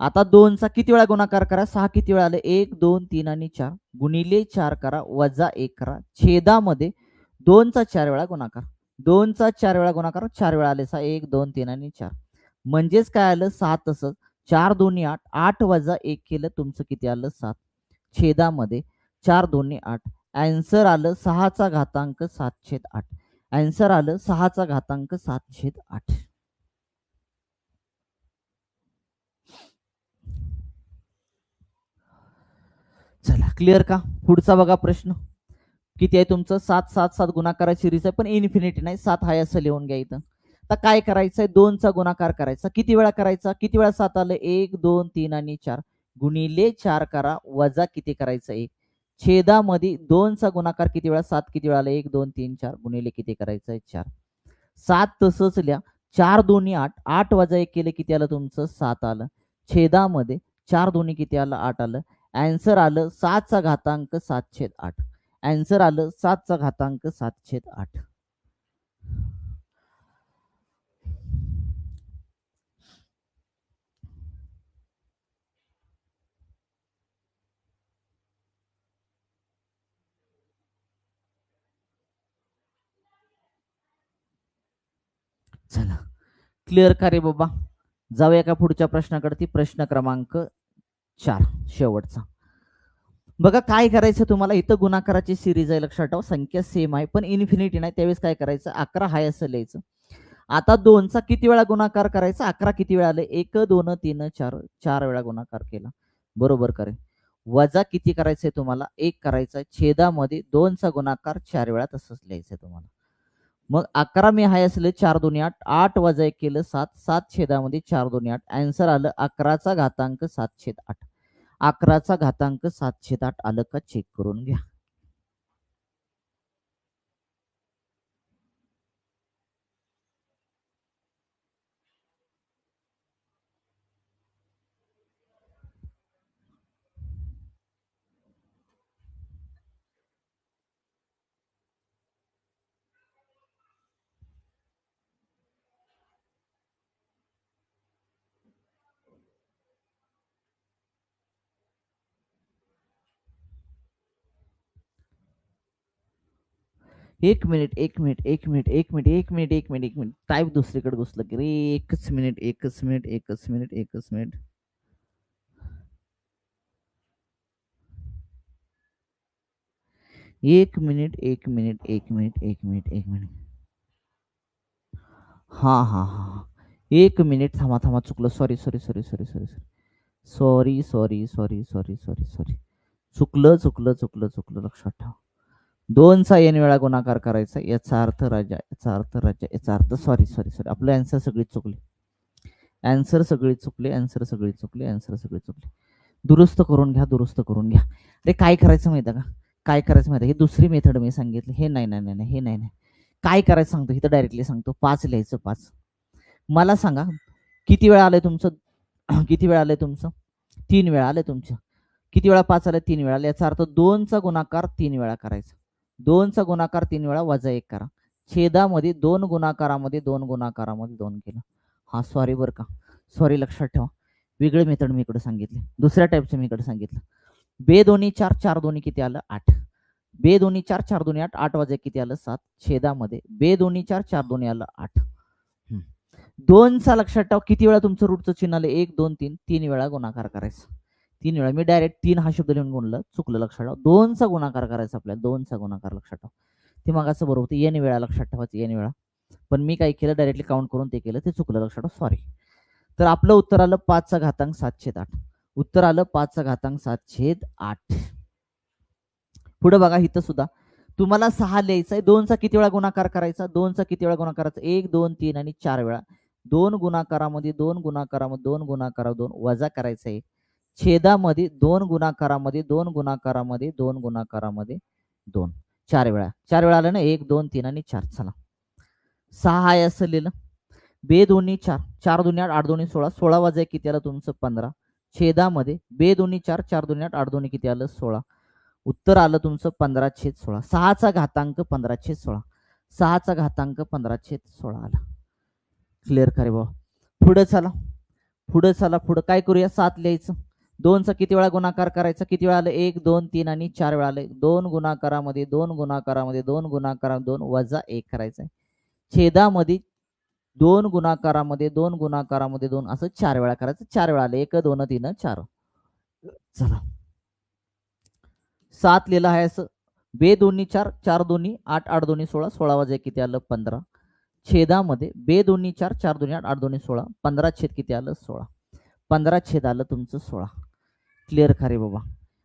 आता 2चा किती वेळा गुणाकार करा? 6 किती वेळा आले? 1, 2, 3 आणि 4 गुणिले 4 करा वजा 1 करा. छेदामध्ये 2चा 4 वेळा गुणाकार. 2चा 4 वेळा गुणाकार 4 वेळा आले 6, 1, 2, 3 आणि 4. म्हणजेच काय आलं? 7 तसंच. 4 दोन्ही 8. 8 वजा 1 केलं तुमचं किती आलं? 7. छेदामध्ये 4 दोन्ही 8. ॲन्सर आलं 6चा घातांक 7/8. ॲन्सर आलं 6चा घातांक 7/8. चला क्लिअर का? पुढचा बघा प्रश्न. किती आहे तुमचं? 7 7 7 गुणाकाराची सिरीज आहे पण इन्फिनिटी नाही. 7 आहे असं लिहून घ्या इथं. आता काय करायचंय? 2चा गुणाकार करायचा. किती वेळा करायचा? किती वेळा 7 आलं? 1, 2, 3 आणि 4 गुणिले 4 करा वजा किती करायचं? 1. छेदामध्ये 2चा गुणाकार किती वेळा? 7 किती वेळा आलं? 1, 2, 3, 4 गुणिले किती करायचंय? 4. 7 तसंच लिहा. 4 दोन्ही 8. 8 वजा 1 केले किती आलं तुमचं? 7 आलं. छेदामध्ये 4 दोन्ही किती आलं? 8 आलं. ॲन्सर आलं 7चा घातांक 7/8. ॲन्सर आलं 7चा घातांक 7/8. चला क्लिअर का रे बाबा? जाऊया का पुढच्या प्रश्नाकडे? प्रश्न क्रमांक 4 शेवटचा. बघा काय करायचं तुम्हाला? इथं गुणाकाराची सिरीज आहे लक्षात ठेवा. संख्या सेम आहे पण इन्फिनिटी नाही. त्यावेळेस काय करायचं? 11 हाय असं लिहायचं. आता 2चा किती वेळा गुणाकार करायचा? 11 किती वेळा आले? 1, 2, 3, 4 4 वेळा गुणाकार केला. बरोबर करे. वजा किती करायचंय तुम्हाला? 1 करायचा. छेदामध्ये 2चा गुणाकार 4 वेळा तसंच लिहायचंय तुम्हाला. मग 11 मी हाय असले 4 दोन्ही 8. 8 वजा 1 केलं 7. 7 छेदामध्ये 4 दोन्ही 8. ॲन्सर आलं 11चा घातांक 7/8. 11चा घातांक 7/8 आलं का? चेक करून घ्या. एक मिनिट एक मिनिट एक मिनिट एक मिनिट एक मिनिट एक मिनिट एक मिनिट टाईप दुसरीकडे घुसलं की रे. एकच मिनिट एकच मिनिट एकच मिनिट एकच मिनिट. एक मिनिट एक मिनिट एक मिनिट एक मिनिट एक मिनिट. हां हां हां. एक मिनिट थांबा थांबा. चुकलं. Sorry sorry sorry sorry sorry sorry sorry sorry sorry sorry sorry. चुकलं चुकलं चुकलं चुकलं. लक्षात ठेवा. 2चा n वेळा गुणाकार करायचा. याचा अर्थ राजा, याचा अर्थ राजा, याचा अर्थ सॉरी सॉरी सॉरी. आपलं ॲन्सर सगळी चुकली. ॲन्सर सगळी चुकली. ॲन्सर सगळी चुकली. ॲन्सर सगळी चुकली. दुरुस्त करून घ्या. दुरुस्त करून घ्या. अरे काय करायचं माहिती आहे का? काय करायचं माहिती आहे? ही दुसरी मेथड मी सांगितली. हे नाही नाही नाही नाही हे नाही नाही. काय करायचं सांगतो. इथं डायरेक्टली सांगतो. 5 लिहायचं 5. मला सांगा किती वेळा आलंय तुमचं? किती वेळा आलंय तुमचं? 3 वेळा आलंय तुमचं. किती वेळा 5 आले? 3 वेळा. याचा अर्थ 2चा गुणाकार 3 वेळा करायचा. 2चा गुणाकार 3 वेळा वजा 1 करा. छेदामध्ये 2 गुणाकारामध्ये 2 गुणाकारामध्ये 2 केलं. हा सॉरी बरं का. सॉरी. लक्षात ठेवा. वेगळे मेथड मी इकडे सांगितले. दुसऱ्या टाईपचं मी इकडे सांगितलं. बे दोन्ही 4 4 दोन्ही किती आलं? 8. बे दोन्ही 4 4 दोन्ही 8. 8 वजा किती आलं? 7. छेदामध्ये बे दोन्ही 4 4 दोन्ही आलं 8. 2चा लक्षात ठेवा किती वेळा तुमचं रूटचं चिन्ह आलं? 1 2 3. 3 वेळा गुणाकार करायचा. 3 वेळा. मी डायरेक्ट 3 हा शब्द लिहून गुणलं. चुकलं. लक्षात ठेवा. 2चा गुणाकार करायचा आपल्याला. 2चा गुणाकार लक्षात ठेवा. ते मागाचं बरोबर होतं. n वेळा लक्षात ठेवायचं. n वेळा. पण मी काय केलं? डायरेक्टली काउंट करून ते केलं. ते चुकलं. लक्षात ठेवा. सॉरी. तर आपलं उत्तर आलं 5चा घातांक 7/8. उत्तर आलं 5चा घातांक 7/8. पुढे बघा इथं सुद्धा तुम्हाला 6 लिहायचा आहे. 2चा किती वेळा गुणाकार करायचा? 2चा किती वेळा गुणाकार करायचा? 1 2 3 आणि 4 वेळा. 2 गुणाकारामध्ये 2 गुणाकारामध्ये 2 गुणाकारावर 2 वजा करायचं आहे. छेदामध्ये 2 गुणाकारामध्ये 2 गुणाकारामध्ये 2 गुणाकारामध्ये 2 4 वेळा. 4 वेळा आलं ना? 1 2 3 आणि 4. चला 6 आहे असं लिहिलं. बे दोन्ही 4 4 दोन्ही 8 8 दोन्ही 16. 16 वजा 1 किती आलं तुमचं? 15. छेदामध्ये बे दोन्ही 4 4 दोन्ही 8 8 दोन्ही किती आलं? 16. उत्तर आलं तुमचं 15/16. 6चा घातांक 15/16. 6चा घातांक 15/16 आला. क्लिअर करे बाबा. पुढे चला, पुढे चला, पुढे काय करूया, 7 लिहायचं. 2चा किती वेळा गुणाकार करायचा, किती वेळा आलं, 1 2 3 आणि 4 वेळा आलं. 2 गुणाकारामध्ये 2 गुणाकारामध्ये 2 गुणाकारा 2 वजा 1 करायचं आहे. छेदामध्ये 2 गुणाकारामध्ये 2 गुणाकारामध्ये 2 असं 4 वेळा करायचं. 4 वेळा आलं, 1 2 3 4. चला 7 लिहिलं आहे असं. 2 2 4 4 2 8 8 2 16 16 वजा 1 किती आलं, 15. छेदामध्ये 2 2 4 4 2 8 8 2 16 15 छेद किती आलं, 16. 15 छेद आलं तुमचं 16. क्लिअर का रे बाबा.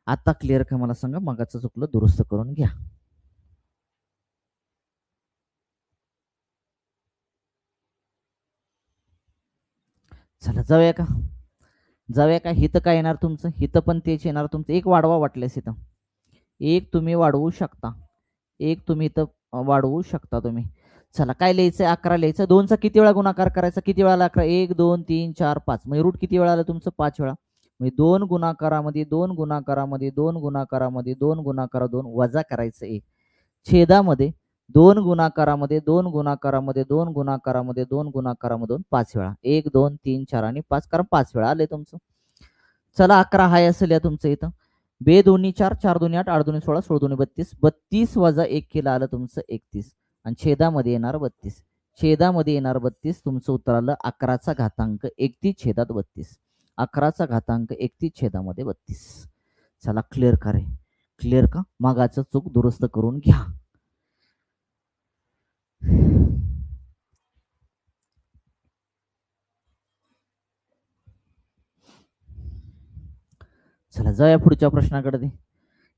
आता क्लिअर का मला सांगा, मगाचं चुकलं दुरुस्त करून घ्या. चला जाऊया का, जाऊया का. हिथं काय येणार तुमचं, हिथं पण तेच येणार तुमचं. एक वाढवा वाटल्यास इथं, एक तुम्ही वाढवू शकता, एक तुम्ही इथं वाढवू शकता तुम्ही. चला काय लिहायचंय, 11 लिहायचं. 2चा किती वेळा गुणाकार करायचा, किती वेळा 11, 1 2 3 4 5. म्हणजे रूट किती वेळा आलं तुमचं, 5 वेळा. म्हणजे 2 गुणाकारामध्ये 2 गुणाकारामध्ये 2 गुणाकारामध्ये 2 गुणाकारा 2 वजा करायचं 1. छेदामध्ये 2 गुणाकारामध्ये 2 गुणाकारामध्ये 2 गुणाकारामध्ये 2 गुणाकारामधून 5 वेळा. 1 2 3 4 आणि 5, कारण 5 वेळा आले तुमचं. चला 11 हाय असेल या तुमचं इथं. 2 2 4 4 2 8 8 2 16 16 2 32. 32 वजा 1 केलं आलं तुमचं 31. आणि छेदामध्ये येणार 32. छेदामध्ये येणार 32. तुमचं उत्तर आलं 11चा घातांक 31 छेदात 32. 11चा घातांक 31 छेदामध्ये 32. चला क्लिअर का रे, क्लिअर का. मागाचं चूक दुरुस्त करून घ्या. चला जाऊया पुढच्या प्रश्नाकडे.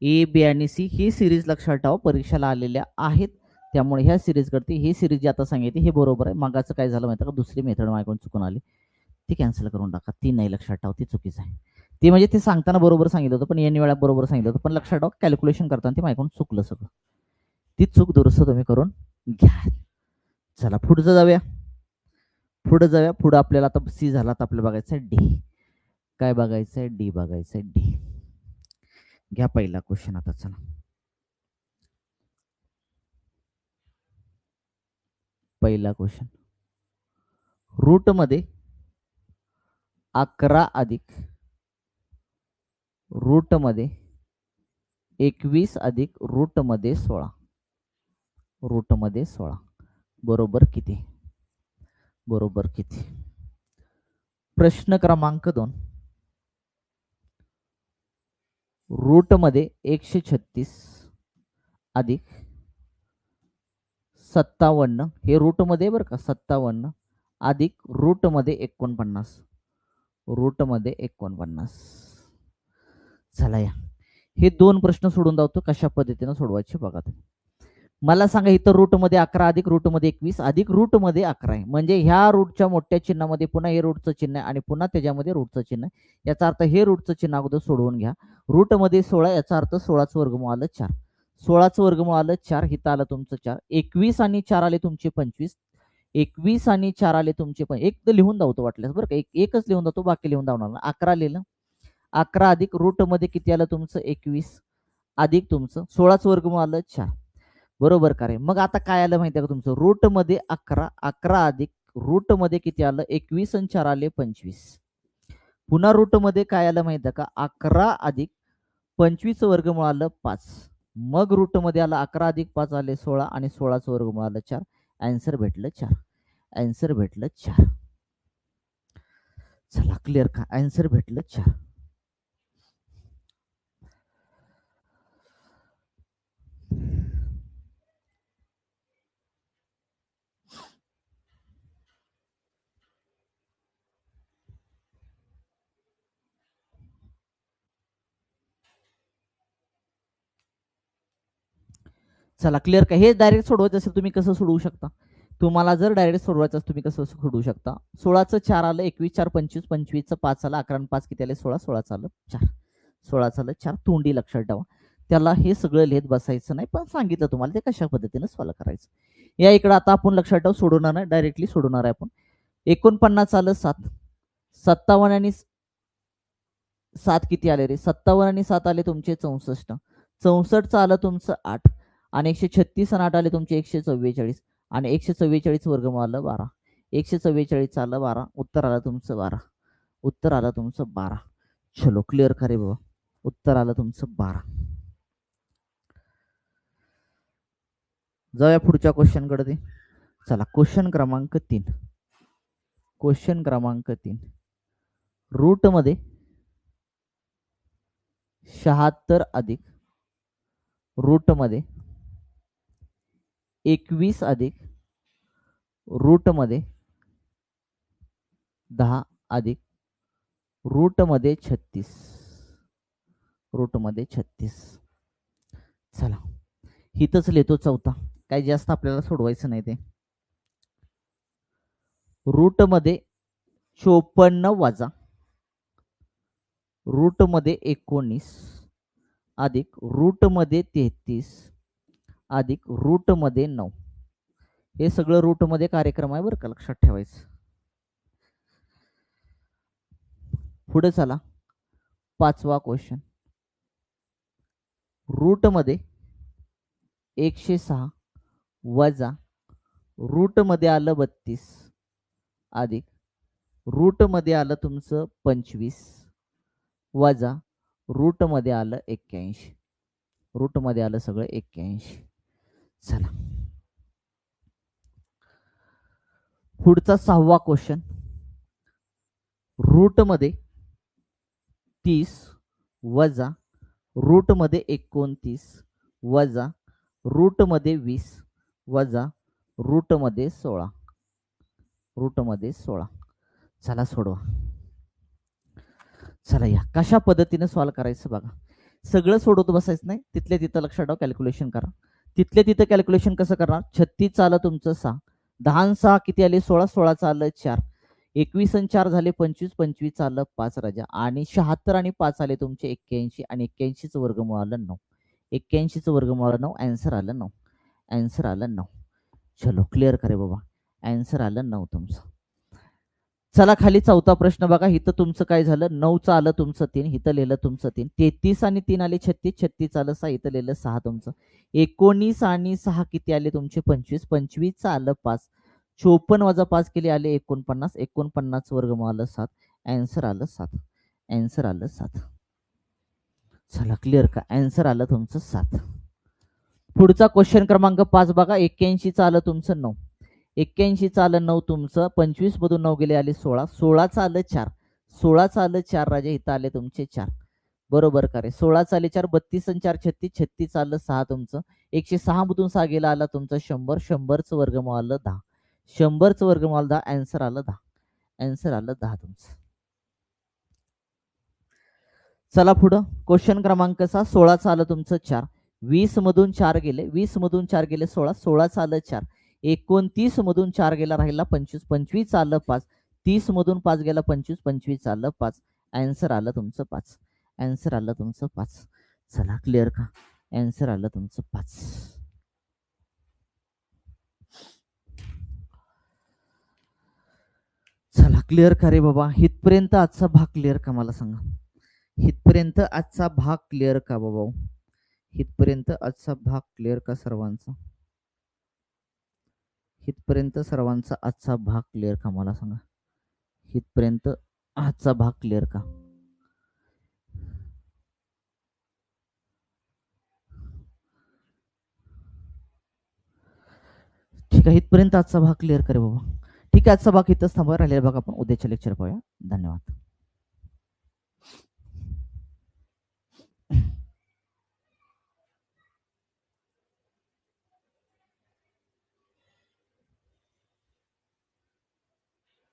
ए बी आणि सी ही सिरीज लक्षात ठेवा, परीक्षेला आलेल्या आहेत. त्यामुळे ह्या सिरीज करते, ही सिरीज जी आता सांगितली हे बरोबर आहे. मागाचं काय झालं माहिती का, दुसरी मेथड माझ्याकडून चुकून आली, ती कॅन्सल करून टाका. ती नाही लक्षात ठेवा, ती चुकीचं आहे. ती म्हणजे ते सांगताना बरोबर सांगितलं होतं, पण एन वेळा बरोबर सांगितलं होतं, पण लक्षात ठेवा कॅल्क्युलेशन करताना ते माझ्याकडून चुकलं सगळं. ती चूक दुरुस्त तुम्ही करून घ्या. चला पुढचं जाऊया, पुढे जाऊया. पुढे आपल्याला आता सी झाला, तर आपल्याला बघायचं आहे डी. काय बघायचं आहे, डी बघायचं आहे. डी घ्या पहिला क्वेश्चन आता. चला पहिला क्वेश्चन. रूट मध्ये 11 अधिक रूट मध्ये 21 अधिक रूट मध्ये 16, रूट मध्ये 16 बरोबर किती, बरोबर किती. प्रश्न क्रमांक 2. रूट मध्ये 136 अधिक 57, हे रूट मध्ये बरं का, 57 अधिक रूट मध्ये 49, रूट मध्ये 49. चला या हे 2 प्रश्न सोडून दावतो, कशा पद्धतीने सोडवायचे बघा तुम्ही. मला सांगा, इथं रूट मध्ये 11 अधिक रूट मध्ये 21 अधिक रूट मध्ये 11 आहे. म्हणजे ह्या रूटच्या मोठ्या चिन्हामध्ये पुन्हा हे रूटचं चिन्ह आहे आणि पुन्हा त्याच्यामध्ये रूटचं चिन्ह आहे. याचा अर्थ हे रूटचं चिन्ह अगोदर सोडवून घ्या. रूट मध्ये 16, याचा अर्थ 16चं वर्गमूळ आलं 4. 16चं वर्गमूळ आलं 4, हिथं आलं तुमचं 4. 21 आणि 4 आले तुमचे 25. 21 आणि 4 आले तुमचे एक तर लिहून दावतो वाटल्यास बरं का, एकच लिहून दावतो, बाकी लिहून दावणार ना. 11 लिहिलं. 11 अधिक रूट मध्ये किती आलं तुमचं 21 अधिक तुमचं 16चं वर्गमूळ आलं 4, बरोबर का रे. मग आता काय आलं माहिती आहे का तुमचं, रूट मध्ये 11, 11 अधिक रूट मध्ये किती आलं 21 आणि 4 आले 25. पुन्हा रूट मध्ये काय आलं माहिती आहे का, 11 अधिक 25 वर्गमूळ आलं 5. मग रूट मध्ये आलं 11 अधिक 5 आले 16 आणि 16चं वर्गमूळ आलं 4. आन्सर भेटलं 4, आन्सर भेटलं 4. चला क्लिअर का, आन्सर भेटलं 4. चला क्लिअर का. हे डायरेक्ट सोडवायचं असेल तुम्ही कसं सोडवू शकता, तुम्हाला जर डायरेक्ट सोडवायचं असेल तुम्ही कसं सोडवू शकता. 16चं 4 आलं, 21 4 25, 25चं 5 आलं, 11 5 किती आले 16, 16 आलं 4, 16 आलं 4. तोंडी लक्षात ठेवा, त्याला हे सगळं लिहित बसायचं नाही, पण सांगितलं तुम्हाला ते कशा पद्धतीने सॉल्व्ह करायचं. या इकडे आता आपण लक्षात ठेवा, सोडवणार नाही, डायरेक्टली सोडवणार आहे आपण. 49 आलं 7, 57 आणि 7 किती आले रे, 57 आणि 7 आले तुमचे 64, 64चं आलं तुमचं 8 आणि 136 आणि 8 आले तुमचे 144 आणि 144 वर्गमूळ आलं 12. 144 आलं 12, उत्तर आलं तुमचं 12. उत्तर आलं तुमचं 12. चलो क्लिअर करे बाबा, उत्तर आलं तुमचं 12. जाऊया पुढच्या क्वेश्चन कडे. चला क्वेश्चन क्रमांक 3. क्वेश्चन क्रमांक 3. रूट मध्ये 76 अधिक रूट मध्ये 21 अधिक रूट मध्ये 10 अधिक रूट मध्ये 36. रूट मध्ये 36. चला हितच लिहितो चौथा, काही जास्त आपल्याला सोडवायचं नाही ते. रूट मध्ये 54 वजा रूट मध्ये 19 अधिक रूट मध्ये 33 अधिक रूट मध्ये 9. हे सगळं रूट मध्ये कार्यक्रम आहे बरं का, लक्षात ठेवायचं. पुढे चला पाचवा क्वेश्चन. रूट मध्ये 106 वजा रूट मध्ये आलं 32 अधिक रूट मध्ये आलं तुमचं 25 वजा रूट मध्ये आलं 81. रूट मध्ये आलं सगळं 81. चला पुढचा सहावा क्वेश्चन. रूट मध्ये 30 वजा रूट मध्ये 29 वजा रूट मध्ये 20 वजा रूट मध्ये 16. रूट मध्ये 16. चला सोडवा. चला या कशा पद्धतीने सॉल्व करायचं बघा. सगळं सोडवत बसायचं नाही, तिथल्या तिथं लक्षात ठेवा, कॅल्क्युलेशन करा. तिथल्या तिथं कॅल्क्युलेशन कसं करणार. 36 आलं तुमचं 6, 10 6 किती आले 16, 16 आलं 4, 21 आणि 4 झाले 25, 25 आलं 5 राजा, आणि 76 आणि 5 आले तुमचे 81, आणि 81चं वर्गमूळ आलं 9. 81चं वर्गमूळ आलं 9. आन्सर आलं 9. आन्सर आलं 9. चलो क्लिअर करे बाबा, आन्सर आलं 9 तुमचं. चला खाली चौथा प्रश्न बघा. इथं तुमचं काय झालं, 9चं आलं तुमचं 3, इथं लिहिलं तुमचं 3. 33 आणि 3 आले 36, 36 आलं 6, इथं लिहिलं 6 तुमचं. 19 आणि 6 किती आले तुमचे 25, 25चं आलं 5, 54 वजा 5 केले आले 49, 49 वर्गमूळ आलं 7. आन्सर आलं 7. आन्सर आलं 7. चला क्लिअर का, आन्सर आलं तुमचं 7. पुढचा क्वेश्चन क्रमांक 5 बघा. 81चं आलं तुमचं 9, 81चं आलं 9 तुमचं, 25 मधून 9 गेले आले 16, 16चं आलं 4, 16चं आलं 4 राजे, इथं आले तुमचे 4. बरोबर का रे. 16चं आले 4, 32 आणि 4 36, 36 आलं 6 तुमचं, 106 मधून 6 गेला आला तुमचं 100, 100चं वर्गमूळ आलं 10, 100चं वर्गमूळ आलं 10. आन्सर आलं 10. आन्सर आलं 10 तुमचं. चला पुढं क्वेश्चन क्रमांक 6. 16चं आलं तुमचं 4, 20 मधून 4 गेले, 20 मधून 4 गेले 16, 16चं आलं 4, 29 मधून 4 गेला राहिला 25, 25 आलं 5, 30 मधून 5 गेला 25, 25 आलं 5. आन्सर आलं तुमचं 5. आन्सर आलं तुमचं 5. चला क्लिअर का, आन्सर आलं तुमचं 5. चला क्लिअर का रे बाबा. इथपर्यंत आजचा भाग क्लिअर का मला सांगा. इथपर्यंत आजचा भाग क्लिअर का बाबा. इथपर्यंत आजचा भाग क्लिअर का सर्वांचा. इथपर्यंत सर्वांचा आजचा भाग क्लिअर का मला सांगा. इथपर्यंत आजचा भाग क्लिअर का. ठीक आहे, इथपर्यंत आजचा भाग क्लिअर करे बाबा. ठीक आहे, आजचा भाग इथंच थांबवा. राहिलेला भाग आपण उद्याच्या लेक्चर पाहूया. धन्यवाद.